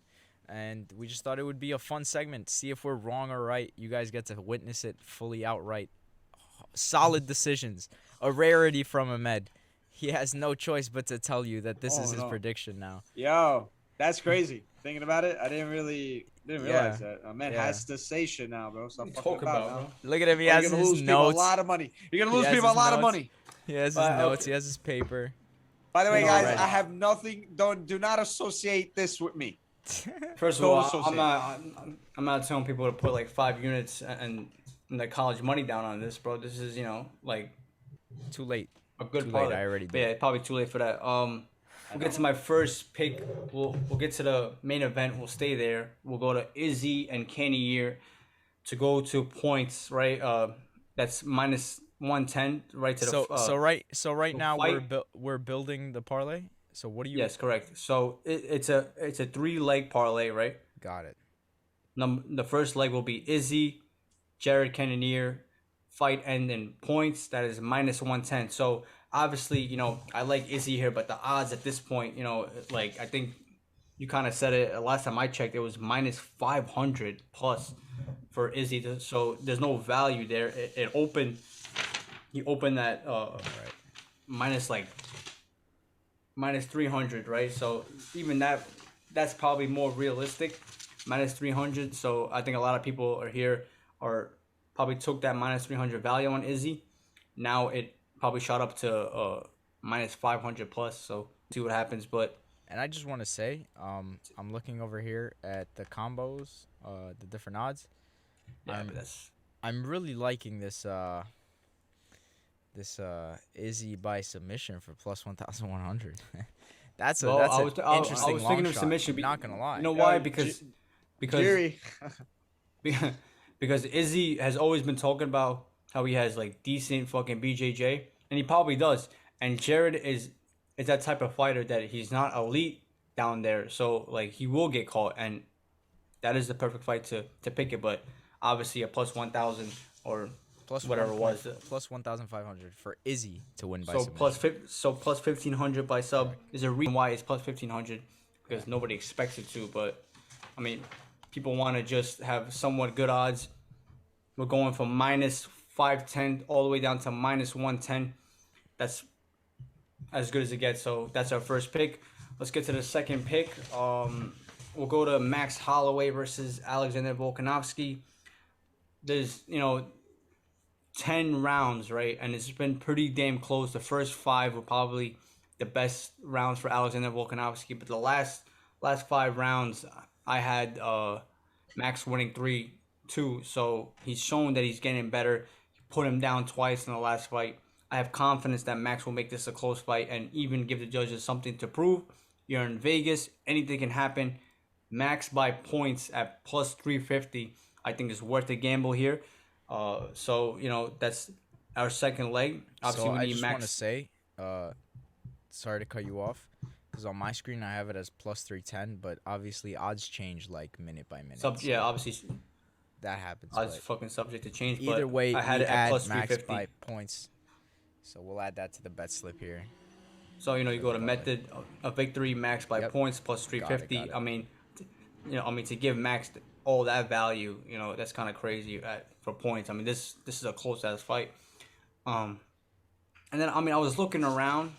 And we just thought it would be a fun segment. See if we're wrong or right. You guys get to witness it fully outright. Solid decisions. A rarity from Ahmed. He has no choice but to tell you that this is his prediction now. Yo, that's crazy. Thinking about it, I didn't realize that. Ahmed has to say shit now, bro. Stop talking about bro. Look at him. He has his notes. A lot of money. You're going to lose people a lot of money. He has his notes. He has his paper. By the way, guys, I have nothing. Do not associate this with me. First of all, I'm not telling people to put 5 units and the college money down on this, bro. This is like Too late. a good Too late. parlay. I already But did. yeah, probably too late for that. We'll get to my first pick. We'll get to the main event. We'll stay there. We'll go to Izzy and Kenny here to go to points. Right. That's minus 110. Right to the. So right now fight. we're building the parlay. So what do you? Yes, correct. So it's a 3-leg parlay, right? Got it. The first leg will be Izzy, Jared Cannonier, fight end in points. That is minus 110. So obviously, I like Izzy here, but the odds at this point, like I think you kind of said it last time I checked, it was minus 500 plus for Izzy. So there's no value there. It opened. He opened that minus minus 300, right? So even that's probably more realistic, minus 300. So I think a lot of people are probably took that minus 300 value on Izzy. Now it probably shot up to minus 500 plus. So see what happens. But And I just want to say, I'm looking over here at the combos, the different odds. yeah, but I'm really liking this Izzy by submission for plus 1,100. that's an interesting I was long thinking of shot. submission. Not gonna lie. You know why? Because Jerry. because Izzy has always been talking about how he has like decent fucking BJJ, and he probably does. And Jared is that type of fighter that he's not elite down there, so like he will get caught, and that is the perfect fight to pick it. But obviously a plus 1,000 or plus whatever it was, plus 1,500 for Izzy to win by so submission. plus 1,500 by sub. Is a reason why it's plus 1,500 because nobody expects it to, but I mean, people want to just have somewhat good odds. We're going from minus 510 all the way down to minus 110. That's as good as it gets. So that's our first pick. Let's get to the second pick. We'll go to Max Holloway versus Alexander Volkanovski. There's 10 rounds, right? And it's been pretty damn close. The first 5 were probably the best rounds for Alexander Volkanovski, but the last 5 rounds I had Max winning 3-2. So he's shown that he's getting better. He put him down twice in the last fight. I have confidence that Max will make this a close fight and even give the judges something to prove. You're in Vegas. Anything can happen. Max by points at plus 350, I think is worth a gamble here. So, that's our second leg. Obviously, So we I need just Max. want to say, sorry to cut you off, because on my screen I have it as plus 310, but obviously odds change like minute by minute. Yeah, obviously, that happens. odds But fucking subject to change. either but way, I had we it at add plus Max 350. by points. So we'll add that to the bet slip here. So you go to method of victory, Max by Yep. points plus 350. Got it. I mean, to give Max all that value, that's kind of crazy for points. I mean, this is a close ass fight. And then I was looking around.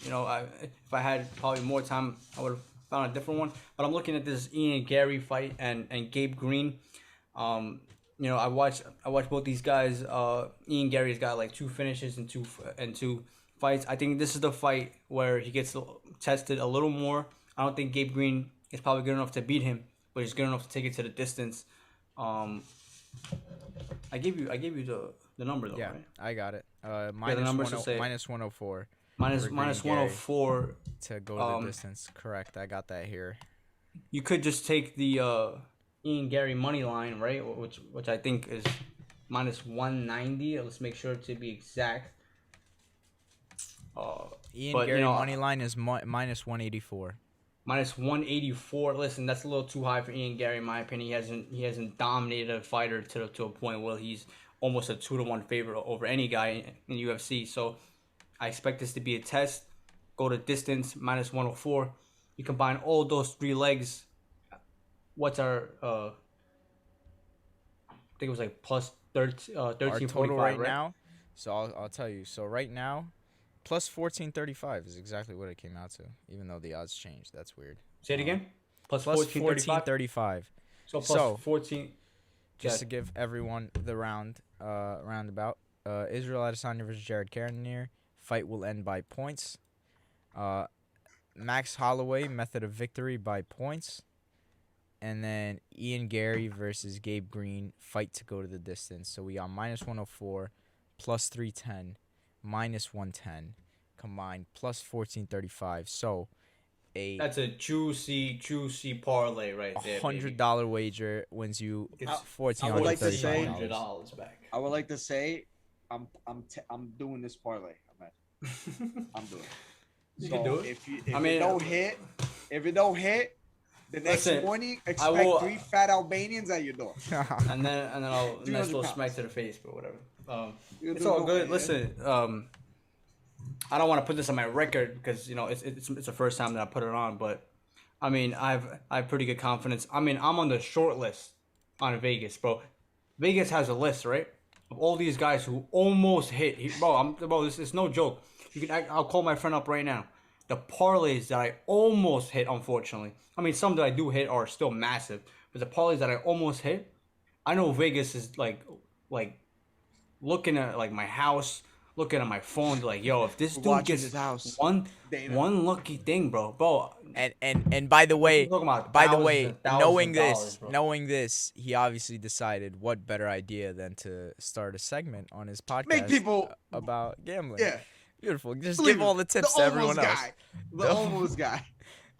If I had probably more time, I would have found a different one. But I'm looking at this Ian Gary fight and Gabe Green. I watched both these guys. Ian Gary's got like 2 finishes and two fights. I think this is the fight where he gets tested a little more. I don't think Gabe Green is probably good enough to beat him, but he's good enough to take it to the distance. I gave you the number though, Yeah, right? I got it. the Minus numbers will say- minus 104 Minus for Green minus Gary 104. to go to the distance. Correct. I got that here. You could just take the Ian Gary money line, right? Which I think is minus 190. Let's make sure to be exact. Ian but, Gary money line is minus 184. Minus 184. Listen, that's a little too high for Ian Gary, in my opinion. He hasn't dominated a fighter to a point where he's almost a 2-1 favorite over any guy in UFC. So I expect this to be a test. Go to distance, minus 104. You combine all those 3 legs. What's our I think it was like plus 13, Our 1345 total right right? now. So I'll tell you. So right now, plus 1435 is exactly what it came out to. Even though the odds changed, that's weird. Say it again. Plus Plus 1435. 1435. So plus So, 14. Just Yeah. to give everyone the roundabout. Israel Adesanya versus Jared Cannonier. Fight will end by points. Max Holloway, method of victory by points. And then Ian Gary versus Gabe Green, fight to go to the distance. So we got -104, +310, -110, combined +1435. So That's a juicy parlay right there. $100 wager wins you It's $1,435. I would like to say- $100 back. I would like to say, I'm doing this parlay. I'm doing it. You So can do it. If I mean, it don't hit, the next Listen, morning I expect will- 3 fat Albanians at your door. and then I'll a nice 300 little pounds. smack to the face, but whatever. You're It's doing all good. okay, Listen, I don't want to put this on my record because it's the first time that I put it on, but I mean I have pretty good confidence. I mean I'm on the short list on Vegas, bro. Vegas has a list, right, of all these guys who almost hit. Bro, this is no joke. I'll call my friend up right now. The parlays that I almost hit, unfortunately. I mean, some that I do hit are still massive, but the parlays that I almost hit, I know Vegas is like looking at like my house, looking at my phone, like, yo, if this dude Watching gets his house. one Dana. lucky thing, bro. And by the way, We're talking about thousands knowing of this, dollars, bro. he obviously decided what better idea than to start a segment on his podcast Make people- about gambling. Yeah. Beautiful. Just Believe give me, all the tips to everyone else. The almost guy.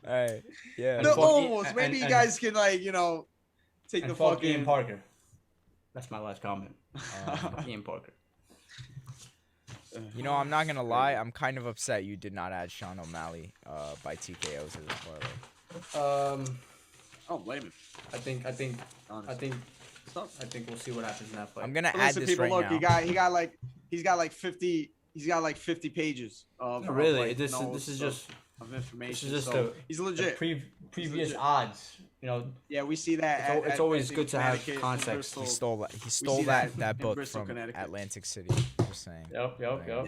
All right. Yeah. And The fuck almost. and- Maybe you and- guys can take And the fuck Ian fucking. Parker. That's my last comment. Ian Parker. You know, I'm not gonna lie. I'm kind of upset you did not add Sean O'Malley by TKO to the parlay. Oh, blame him. I think Honestly. we'll see what happens in that fight. I'm gonna But add listen, this people, right look, now. he's got like 50 pages of Really, like, this notes is just of information. just so he's the legit. previous legit. odds. You know, Yeah, we see that. It's always in good to have Connecticut, in context. He Bristol. stole that. He stole see that that in book Bristol, from Connecticut. Atlantic City. Just saying. Yep. Yeah,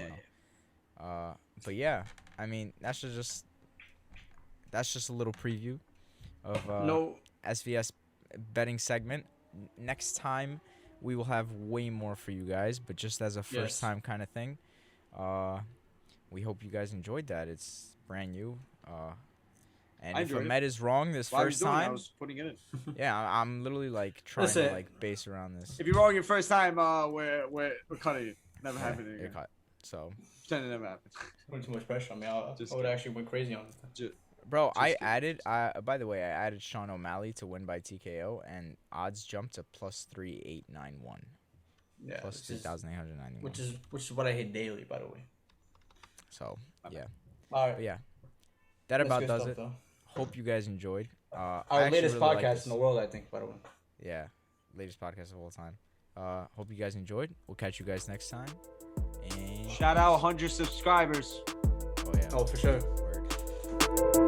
yeah. But yeah, I mean that's just a little preview of no. SvS betting segment. Next time we will have way more for you guys, but just as a first time kind of thing. We hope you guys enjoyed that. It's brand new. And I if enjoyed it. Ahmed is wrong this While I first was doing it, I time, was putting it in. yeah, I'm literally like trying Listen. to like base around this. If you're wrong your first time, we're cutting you. Never Yeah, happened you're again. cut. So, Pretend it never happened. Putting too much pressure on me. I Just would kidding. actually went crazy on it. bro, I kidding. added. By the way, I added Sean O'Malley to win by TKO, and odds jumped to +3891, Yeah, plus this is- 3,891. which is what I hit daily, by the way. So yeah, All right. but yeah, that That's about good does stuff, it. though. Hope you guys enjoyed. I Our actually latest really like podcast this. in the world, I think, by the way. Yeah, latest podcast of all time. Hope you guys enjoyed. We'll catch you guys next time. And Shout out 100 subscribers. oh yeah, Oh, for sure. word.